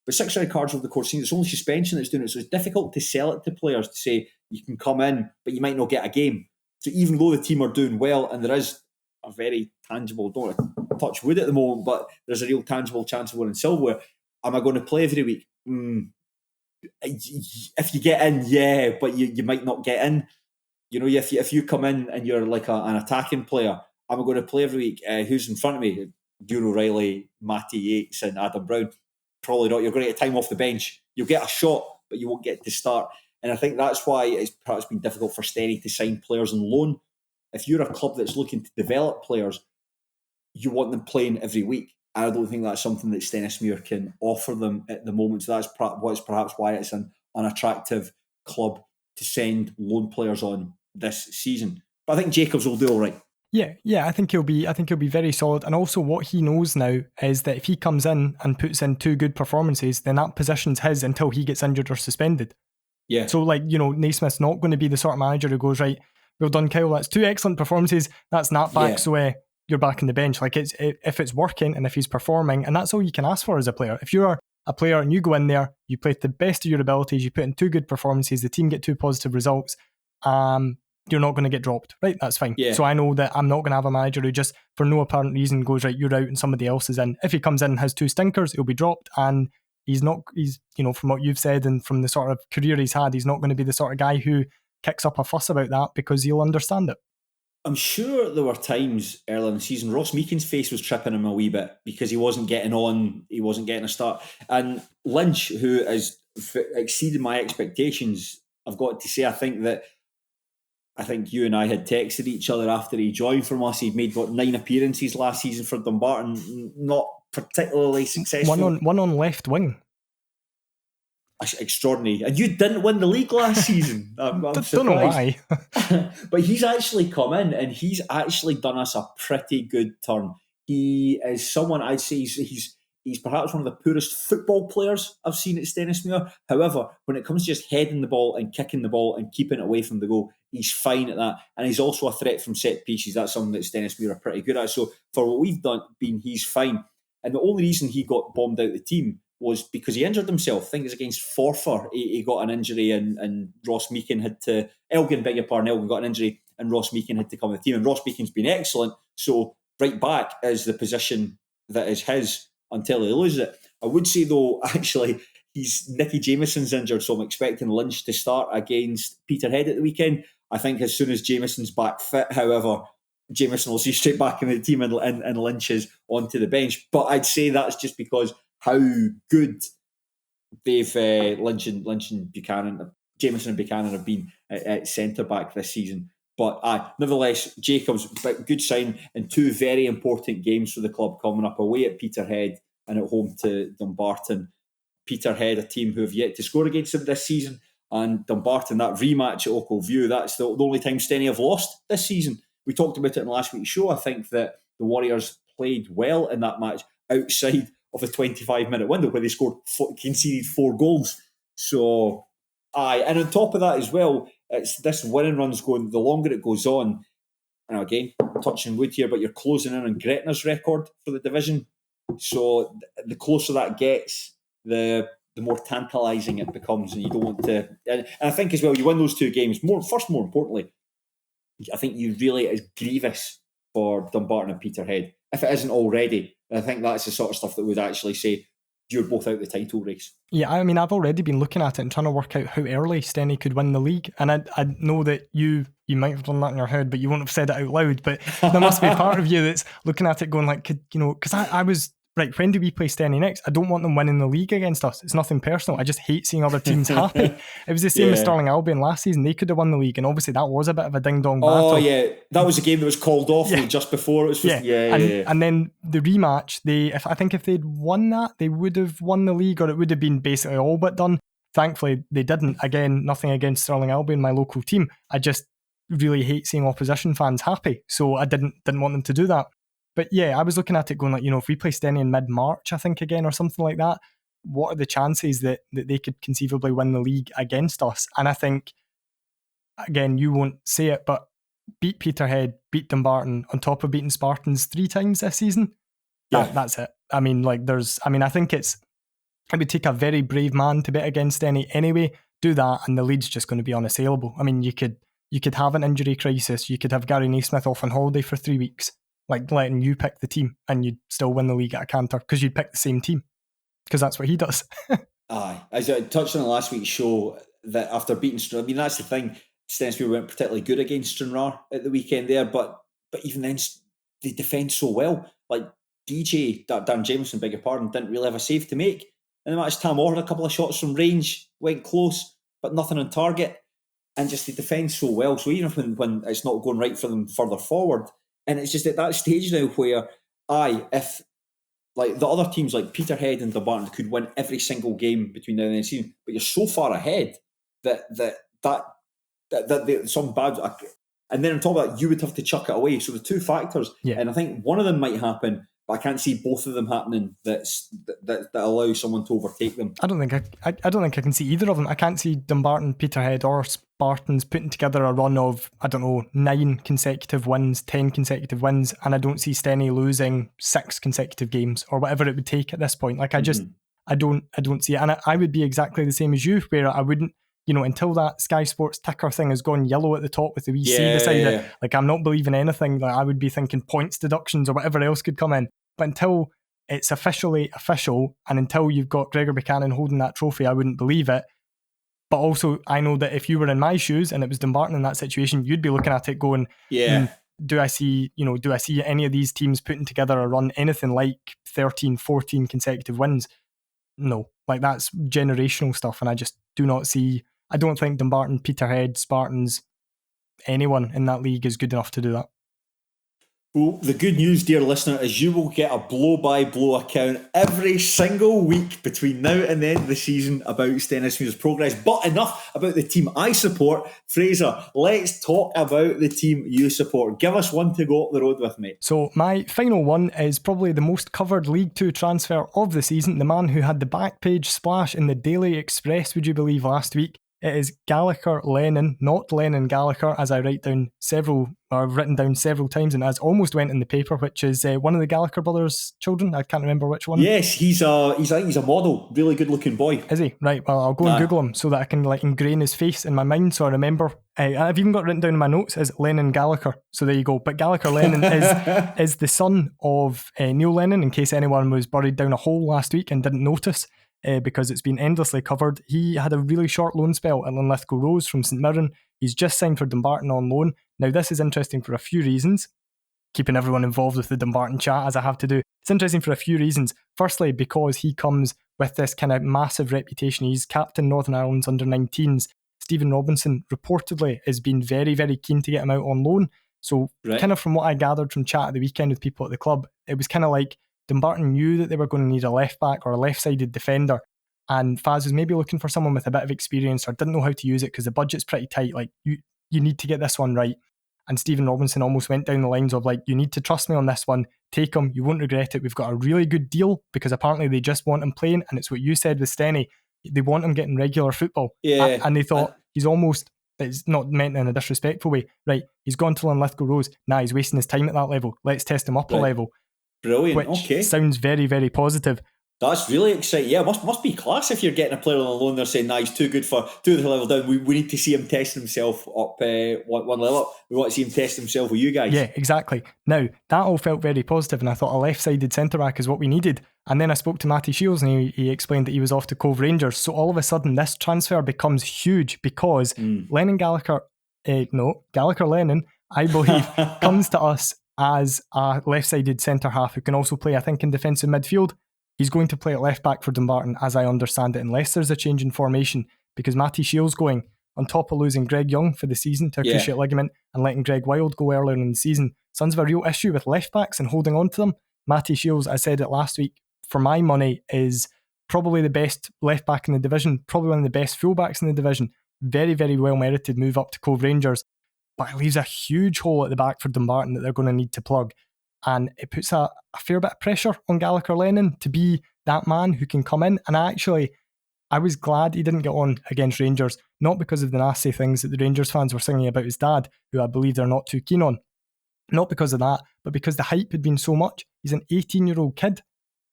But 6 red cards over the course of the season, it's only suspension that's doing it. So it's difficult to sell it to players to say you can come in, but you might not get a game. So even though the team are doing well, and there is a very tangible, don't want to touch wood at the moment, but there's a real tangible chance of winning silverware. Am I going to play every week? If you get in, yeah, but you might not get in. If you come in and you're like an attacking player, am I going to play every week? Who's in front of me? Ewan O'Reilly, Matty Yates and Adam Brown. Probably not. You're going to get time off the bench. You'll get a shot, but you won't get to start. And I think that's why it's perhaps been difficult for Stenny to sign players on loan. If you're a club that's looking to develop players, you want them playing every week. And I don't think that's something that Stenhousemuir can offer them at the moment. So that's perhaps why it's an unattractive club to send loan players on this season. But I think Jacobs will do all right. Yeah, I think he'll be very solid. And also what he knows now is that if he comes in and puts in 2 good performances, then that position's his until he gets injured or suspended. Yeah. So Naismith's not going to be the sort of manager who goes, right, well done, Kyle, that's 2 excellent performances, that's Nat back, so you're back in the bench. If it's working and if he's performing, and that's all you can ask for as a player. If you're a player and you go in there, you play to the best of your abilities, you put in 2 good performances, the team get 2 positive results, you're not going to get dropped, right? That's fine. Yeah. So I know that I'm not going to have a manager who just, for no apparent reason, goes, right, you're out and somebody else is in. If he comes in and has 2 stinkers, he'll be dropped, and he's from what you've said and from the sort of career he's had, he's not going to be the sort of guy who kicks up a fuss about that because he'll understand it. I'm sure there were times early in the season Ross Meekin's face was tripping him a wee bit because he wasn't getting on, he wasn't getting a start. And Lynch, who has exceeded my expectations, I've got to say, I think you and I had texted each other after he joined from us. He'd made 9 appearances last season for Dumbarton, not particularly successful. One on left wing. Extraordinary. And you didn't win the league last season. I'm surprised. Don't know why. But he's actually come in and he's actually done us a pretty good turn. He is someone, I'd say he's perhaps one of the poorest football players I've seen at Stenhousemuir. However, when it comes to just heading the ball and kicking the ball and keeping it away from the goal, he's fine at that. And he's also a threat from set pieces. That's something that Stenhousemuir are pretty good at. So for what we've he's fine. And the only reason he got bombed out of the team was because he injured himself. I think it was against Forfar. He got an injury and Ross Meekin Elgin got an injury and Ross Meekin had to come to the team. And Ross Meekin's been excellent. So right back is the position that is his until he loses it. I would say though, actually, Nicky Jamieson's injured, so I'm expecting Lynch to start against Peterhead at the weekend. I think as soon as Jameson's back fit, however, Jameson will see straight back in the team and Lynch is onto the bench. But I'd say that's just because how good they've Lynch and Buchanan, Jameson and Buchanan have been at centre back this season. But nevertheless, Jacobs, good sign in two very important games for the club coming up, away at Peterhead and at home to Dumbarton. Peterhead, a team who have yet to score against them this season, and Dumbarton, that rematch at Oakville View, that's the only time Stenny have lost this season. We talked about it in last week's show. I think that the Warriors played well in that match outside of the 25-minute window where they conceded 4 goals. So, and on top of that as well, it's this winning run's going, the longer it goes on, and again, touching wood here, but you're closing in on Gretna's record for the division. So the closer that gets, the more tantalising it becomes, and you don't want to. And I think as well, you win those 2 games. More importantly, I think it is grievous for Dumbarton and Peterhead if it isn't already. I think that's the sort of stuff that would actually say you're both out the title race. Yeah, I mean, I've already been looking at it and trying to work out how early Stenny could win the league, and I know that you might have done that in your head, but you won't have said it out loud. But there must be a part of you that's looking at it going like, because I was. Right, when do we play Stenny next? I don't want them winning the league against us. It's nothing personal. I just hate seeing other teams happy. It was the same as Stirling Albion last season. They could have won the league, and obviously that was a bit of a ding-dong battle. Oh, yeah. That was a game that was called off just before. It was And then the rematch, if they'd won that, they would have won the league, or it would have been basically all but done. Thankfully, they didn't. Again, nothing against Stirling Albion, my local team. I just really hate seeing opposition fans happy, so I didn't want them to do that. But yeah, I was looking at it going like, if we play Stenny in mid-March, I think again, or something like that, what are the chances that they could conceivably win the league against us? And I think, again, you won't say it, but beat Peterhead, beat Dumbarton, on top of beating Spartans 3 times this season. That's it. I mean, I think it would take a very brave man to bet against Stenny anyway. Do that, and the lead's just going to be unassailable. I mean, you could have an injury crisis. You could have Gary Naismith off on holiday for 3 weeks. Like letting you pick the team and you'd still win the league at a canter because you'd pick the same team because that's what he does. Aye. As I touched on the last week's show, that after beating Stranraer, I mean, that's the thing, Stenhousemuir weren't particularly good against Stranraer at the weekend there, but even then they defend so well. Like Dan Jameson, beg your pardon, didn't really have a save to make. And the match, Tam Orr had a couple of shots from range, went close, but nothing on target. And just they defend so well. So even when it's not going right for them further forward, and it's just at that stage now where, if like the other teams like Peterhead and Dumbarton could win every single game between now and the season, but you're so far ahead that some bad, and then on top of that, you would have to chuck it away. So the 2 factors, and I think one of them might happen, but I can't see both of them happening. That allow someone to overtake them. I don't think I can see either of them. I can't see Dumbarton, Peterhead, or Spartans putting together a run of 9 consecutive wins, 10 consecutive wins, and I don't see Stenny losing 6 consecutive games or whatever it would take at this point. Like I don't see it, and I would be exactly the same as you, where I wouldn't. Until that Sky Sports ticker thing has gone yellow at the top with the wee C beside it, like I'm not believing anything. Like I would be thinking points deductions or whatever else could come in. But until it's officially official, and until you've got Gregor Buchanan holding that trophy, I wouldn't believe it. But also, I know that if you were in my shoes and it was Dumbarton in that situation, you'd be looking at it going, do I see any of these teams putting together a run anything like 13, 14 consecutive wins? No, like that's generational stuff, and I just do not see. I don't think Dumbarton, Peterhead, Spartans, anyone in that league is good enough to do that. Well, the good news, dear listener, is you will get a blow-by-blow account every single week between now and the end of the season about Stenhousemuir's progress. But enough about the team I support. Fraser, let's talk about the team you support. Give us one to go up the road with, mate. So my final one is probably the most covered League Two transfer of the season. The man who had the back page splash in the Daily Express, would you believe, last week. It is Gallagher Lennon, not Lennon Gallagher, as I've written down several times, and as almost went in the paper, which is one of the Gallagher brothers' children. I can't remember which one. Yes, he's a model, really good looking boy. Is he? Right, well, I'll go and Google him so that I can ingrain his face in my mind so I remember. I've even got written down in my notes as Lennon Gallagher, so there you go. But Gallagher Lennon is the son of Neil Lennon, in case anyone was buried down a hole last week and didn't notice. because it's been endlessly covered. He had a really short loan spell at Linlithgow Rose from St Mirren. He's just signed for Dumbarton on loan. Now, this is interesting for a few reasons. Keeping everyone involved with the Dumbarton chat, as I have to do. It's interesting for a few reasons. Firstly, because he comes with this kind of massive reputation. He's captain Northern Ireland's under-19s. Stephen Robinson reportedly has been very, very keen to get him out on loan. So kind of from what I gathered from chat at the weekend with people at the club, it was kind of like Dumbarton knew that they were going to need a left back or a left-sided defender, and Faz was maybe looking for someone with a bit of experience or didn't know how to use it because the budget's pretty tight. Like, you need to get this one right. And Stephen Robinson almost went down the lines of like, you need to trust me on this one, take him, you won't regret it. We've got a really good deal, because apparently they just want him playing, and it's what you said with Stenny, they want him getting regular football. And they thought he's almost, it's not meant in a disrespectful way, right, he's gone to Linlithgow Rose, he's wasting his time at that level, let's test him up a level. Brilliant. Which sounds very, very positive. That's really exciting. Yeah, must be class if you're getting a player on a loan. They're saying, he's too good for the level down. We need to see him test himself up one level up. We want to see him test himself with you guys. Yeah, exactly. Now, that all felt very positive, and I thought a left-sided centre-back is what we needed. And then I spoke to Matty Shields, and he explained that he was off to Cove Rangers. So all of a sudden, this transfer becomes huge, because Lennon Gallagher, Gallagher Lennon, I believe, comes to us as a left-sided centre-half who can also play, I think, in defensive midfield. He's going to play at left-back for Dumbarton, as I understand it, unless there's a change in formation, because Matty Shields going, on top of losing Greg Young for the season to a cruciate ligament and letting Greg Wild go earlier in the season. Sons have a real issue with left-backs and holding on to them. Matty Shields, I said it last week, for my money, is probably the best left-back in the division, probably one of the best full-backs in the division. Very, very well-merited move up to Cove Rangers. But it leaves a huge hole at the back for Dumbarton that they're going to need to plug. And it puts a fair bit of pressure on Gallagher Lennon to be that man who can come in. And I was glad he didn't get on against Rangers, not because of the nasty things that the Rangers fans were singing about his dad, who I believe they're not too keen on. Not because of that, but because the hype had been so much. He's an 18-year-old kid.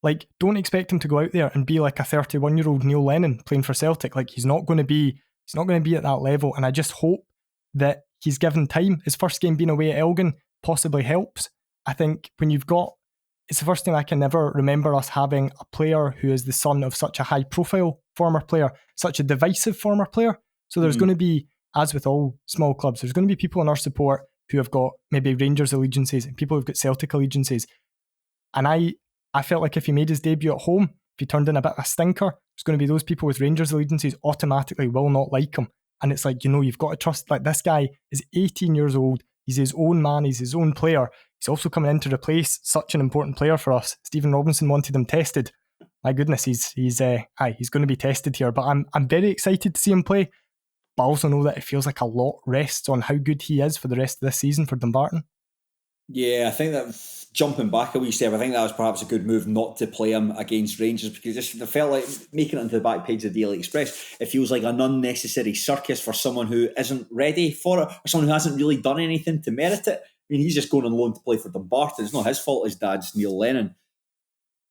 Like, don't expect him to go out there and be like a 31-year-old Neil Lennon playing for Celtic. Like, he's not going to be at that level. And I just hope that he's given time. His first game being away at Elgin possibly helps. I think when it's the first time I can ever remember us having a player who is the son of such a high-profile former player, such a divisive former player. So there's going to be, as with all small clubs, there's going to be people in our support who have got maybe Rangers allegiances and people who've got Celtic allegiances. And I felt like if he made his debut at home, if he turned in a bit of a stinker, there's going to be those people with Rangers allegiances automatically will not like him. And it's like, you've got to trust, like, this guy is 18 years old. He's his own man. He's his own player. He's also coming in to replace such an important player for us. Stephen Robinson wanted him tested. My goodness, he's going to be tested here. But I'm very excited to see him play. But I also know that it feels like a lot rests on how good he is for the rest of this season for Dumbarton. Yeah, I think that, jumping back a wee step, I think that was perhaps a good move not to play him against Rangers, because it felt like making it onto the back page of the Daily Express, it feels like an unnecessary circus for someone who isn't ready for it, or someone who hasn't really done anything to merit it. I mean, he's just going on loan to play for Dumbarton. It's not his fault his dad's Neil Lennon.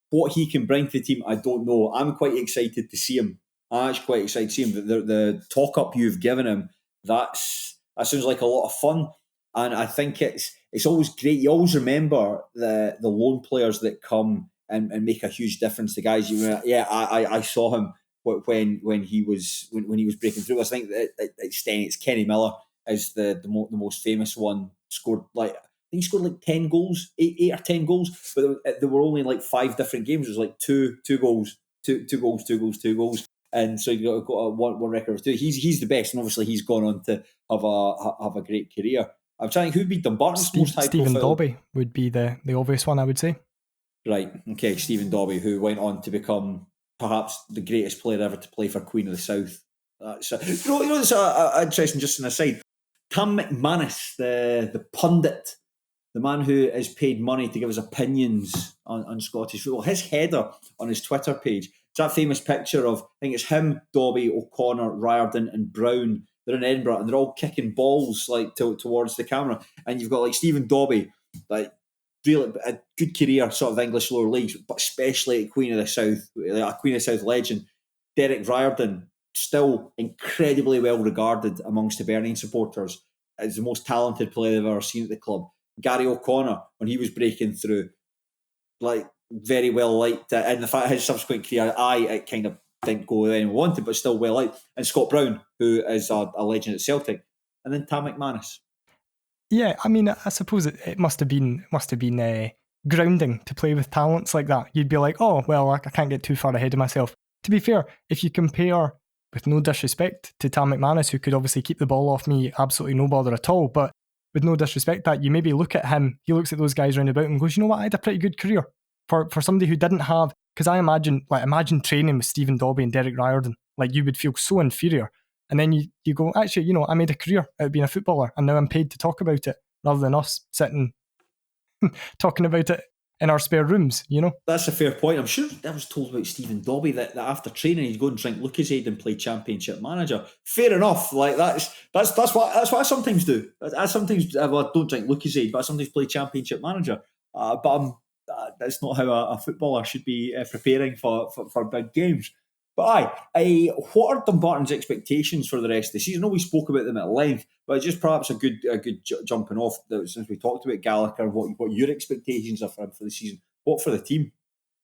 What he can bring to the team, I don't know. I'm quite excited to see him. I'm actually quite excited to see him. The talk-up you've given him, that sounds like a lot of fun. And I think it's always great. You always remember the lone players that come and make a huge difference to guys. I saw him when he was breaking through. I think that it's Kenny Miller is the most famous one. Scored I think he scored like 10 goals, 8 or 10 goals, but there were only like 5 different games. It was like two goals, two goals. And so you got one record of 2. He's the best, and obviously he's gone on to have a great career. I'm trying to think who'd be Dumbarton's most high Stephen profile. Dobby would be the obvious one, I would say. Right, okay, Stephen Dobby, who went on to become perhaps the greatest player ever to play for Queen of the South. It's interesting, just an aside. Tam McManus, the pundit, the man who is paid money to give his opinions on Scottish football, his header on his Twitter page, it's that famous picture of, I think it's him, Dobby, O'Connor, Riordan and Brown. They're in Edinburgh and they're all kicking balls like towards the camera. And you've got like Stephen Dobby, like really a good career, sort of English lower leagues, but especially at Queen of the South, a Queen of the South legend. Derek Riordan, still incredibly well regarded amongst the Hibernian supporters as the most talented player they've ever seen at the club. Gary O'Connor, when he was breaking through, like very well liked, and the fact his subsequent career, it kind of didn't go where anyone wanted, but still well liked. And Scott Brown, who is a legend at Celtic, and then Tam McManus. Yeah, I mean, I suppose it must have been grounding to play with talents like that. You'd be like, oh, well, I can't get too far ahead of myself. To be fair, if you compare, with no disrespect to Tam McManus, who could obviously keep the ball off me, absolutely no bother at all, but with no disrespect that, you maybe look at him, he looks at those guys round about and goes, you know what, I had a pretty good career. For somebody who didn't have, because I imagine training with Stephen Dobbie and Derek Riordan, like you would feel so inferior. And then you go, actually, you know, I made a career out of being a footballer and now I'm paid to talk about it rather than us sitting talking about it in our spare rooms, you know? That's a fair point. I'm sure I was told about Stephen Dobbie that after training he'd go and drink Lucozade and play Championship Manager. Fair enough. Like that's what I sometimes do. I sometimes I don't drink Lucozade, but I sometimes play Championship Manager. But that's not how a footballer should be preparing for big games. But what are Dumbarton's expectations for the rest of the season? I know we spoke about them at length, but just perhaps a good jumping off since we talked about Gallagher. What your expectations are for him for the season? What for the team?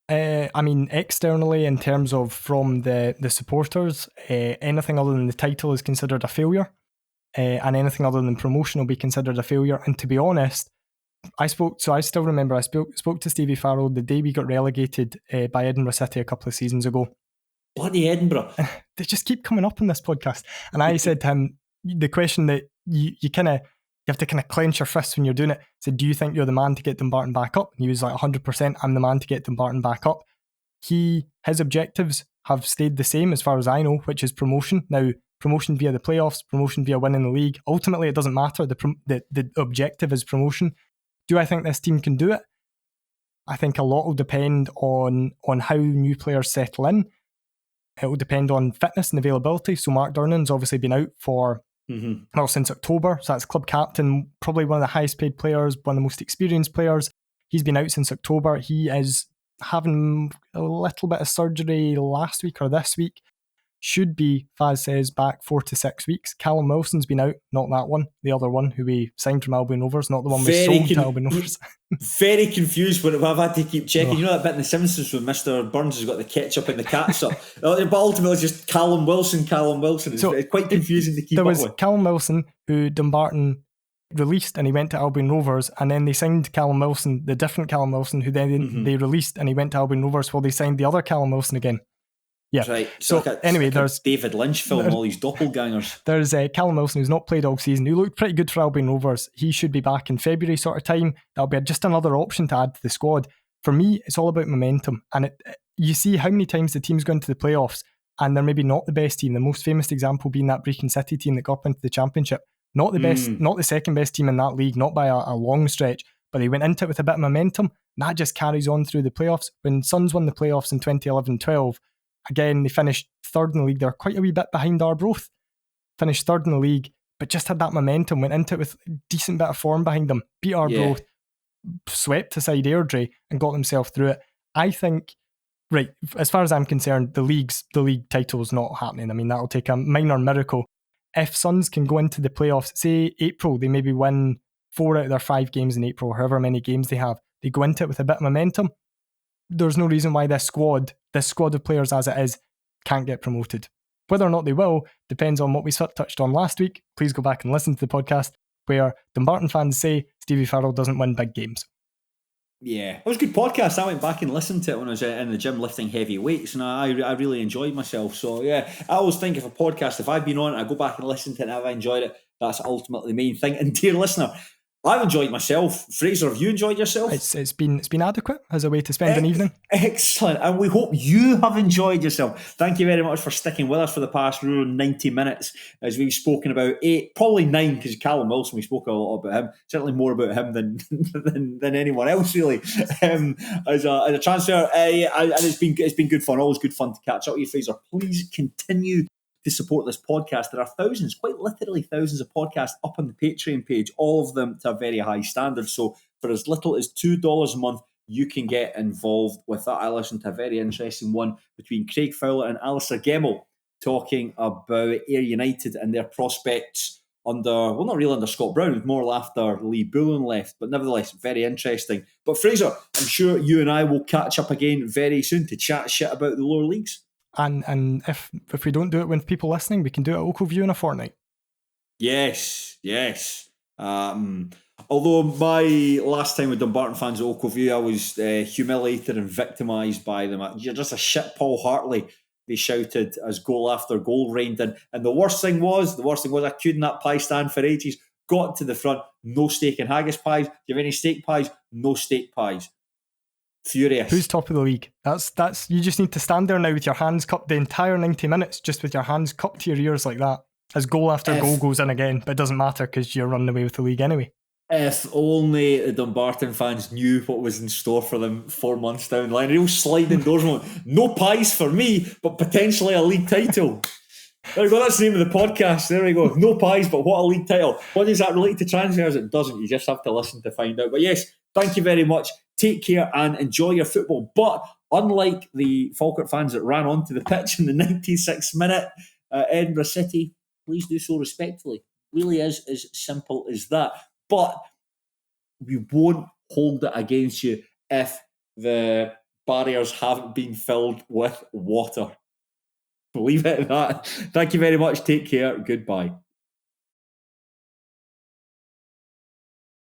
I mean, externally, in terms of from the supporters, anything other than the title is considered a failure, and anything other than promotion will be considered a failure. And to be honest, I spoke to Stevie Farrell the day we got relegated by Edinburgh City a couple of seasons ago. Bloody Edinburgh. They just keep coming up in this podcast. And I said to him, the question that you have to kind of clench your fists when you're doing it. I said, do you think you're the man to get Dumbarton back up? And he was like, 100%, I'm the man to get Dumbarton back up. His objectives have stayed the same as far as I know, which is promotion. Now, promotion via the playoffs, promotion via winning the league. Ultimately, it doesn't matter. The objective is promotion. Do I think this team can do it? I think a lot will depend on how new players settle in. It will depend on fitness and availability. So Mark Durnan's obviously been out for since October. So that's club captain, probably one of the highest paid players, one of the most experienced players. He's been out since October. He is having a little bit of surgery last week or this week. Should be, Faz says, back 4 to 6 weeks. Callum Wilson's been out, not that one, the other one who we signed from Albion Rovers, not the one we sold to Albion Rovers. Very confused when I've had to keep checking. You know that bit in The Simpsons when Mr. Burns has got the ketchup and the catsup? But ultimately it's just Callum Wilson. It's quite confusing to keep up with. There was Callum Wilson, who Dumbarton released and he went to Albion Rovers, and then they signed Callum Wilson, the different Callum Wilson, who then they released and he went to Albion Rovers while they signed the other Callum Wilson again. Yeah. Right. So anyway, there's David Lynch film, all these doppelgangers. There's Callum Wilson, who's not played all season, who looked pretty good for Albion Rovers. He should be back in February sort of time. That'll be just another option to add to the squad. For me, it's all about momentum. And you see how many times the team's gone to the playoffs and they're maybe not the best team. The most famous example being that Brecon City team that got up into the Championship. Not the best, not the second best team in that league, not by a long stretch, but they went into it with a bit of momentum. And that just carries on through the playoffs. When Suns won the playoffs in 2011-12, again, they finished third in the league. They were quite a wee bit behind Arbroath. Finished third in the league, but just had that momentum, went into it with a decent bit of form behind them, beat Arbroath, swept aside Airdrie and got themselves through it. I think, right, as far as I'm concerned, the league title is not happening. I mean, that'll take a minor miracle. If Suns can go into the playoffs, say April, they maybe win 4 out of their 5 games in April, however many games they have, they go into it with a bit of momentum. There's no reason why this squad of players as it is can't get promoted. Whether or not they will depends on what we touched on last week. Please go back and listen to the podcast where Dumbarton fans say Stevie Farrell doesn't win big games. Yeah, it was a good podcast. I went back and listened to it when I was in the gym lifting heavy weights, and I really enjoyed myself. So yeah, I always think if a podcast, if I've been on it, I go back and listen to it and if I enjoyed it, that's ultimately the main thing. And dear listener, I've enjoyed myself. Fraser, have you enjoyed yourself? It's been adequate as a way to spend an evening. Excellent. And we hope you have enjoyed yourself. Thank you very much for sticking with us for the past 90 minutes as we've spoken about 8, probably 9, because Callum Wilson, we spoke a lot about him. Certainly more about him than anyone else, really, as a transfer. And it's been good fun. Always good fun to catch up with you, Fraser. Please continue to support this podcast. There are thousands, quite literally thousands of podcasts up on the Patreon page, all of them to a very high standard. So for as little as $2 a month, you can get involved with that. I listened to a very interesting one between Craig Fowler and Alistair Gemmell talking about Ayr United and their prospects not really under Scott Brown, more after Lee Bullen left, but nevertheless, very interesting. But Fraser, I'm sure you and I will catch up again very soon to chat shit about the lower leagues. And if we don't do it with people listening, we can do it at Oakleview in a fortnight. Yes. Although my last time with Dumbarton fans at Oakleview, I was humiliated and victimised by them. You're just a shit Paul Hartley, they shouted as goal after goal rained in. And the worst thing was I queued in that pie stand for ages, got to the front, no steak and haggis pies. Do you have any steak pies? No steak pies. Furious. Who's top of the league? That's you just need to stand there now with your hands cupped the entire 90 minutes, just with your hands cupped to your ears like that, as goal after goal goes in again. But it doesn't matter because you're running away with the league anyway. If only the Dumbarton fans knew what was in store for them 4 months down the line. A real sliding doors moment. No pies for me, but potentially a league title. There we go, that's the name of the podcast. There we go. No pies, but what a league title. What does that relate to transfers? It doesn't. You just have to listen to find out. But yes, thank you very much. Take care and enjoy your football. But unlike the Falkirk fans that ran onto the pitch in the 96th minute at Edinburgh City, please do so respectfully. Really is as simple as that. But we won't hold it against you if the barriers haven't been filled with water. Leave it at that. Thank you very much. Take care. Goodbye.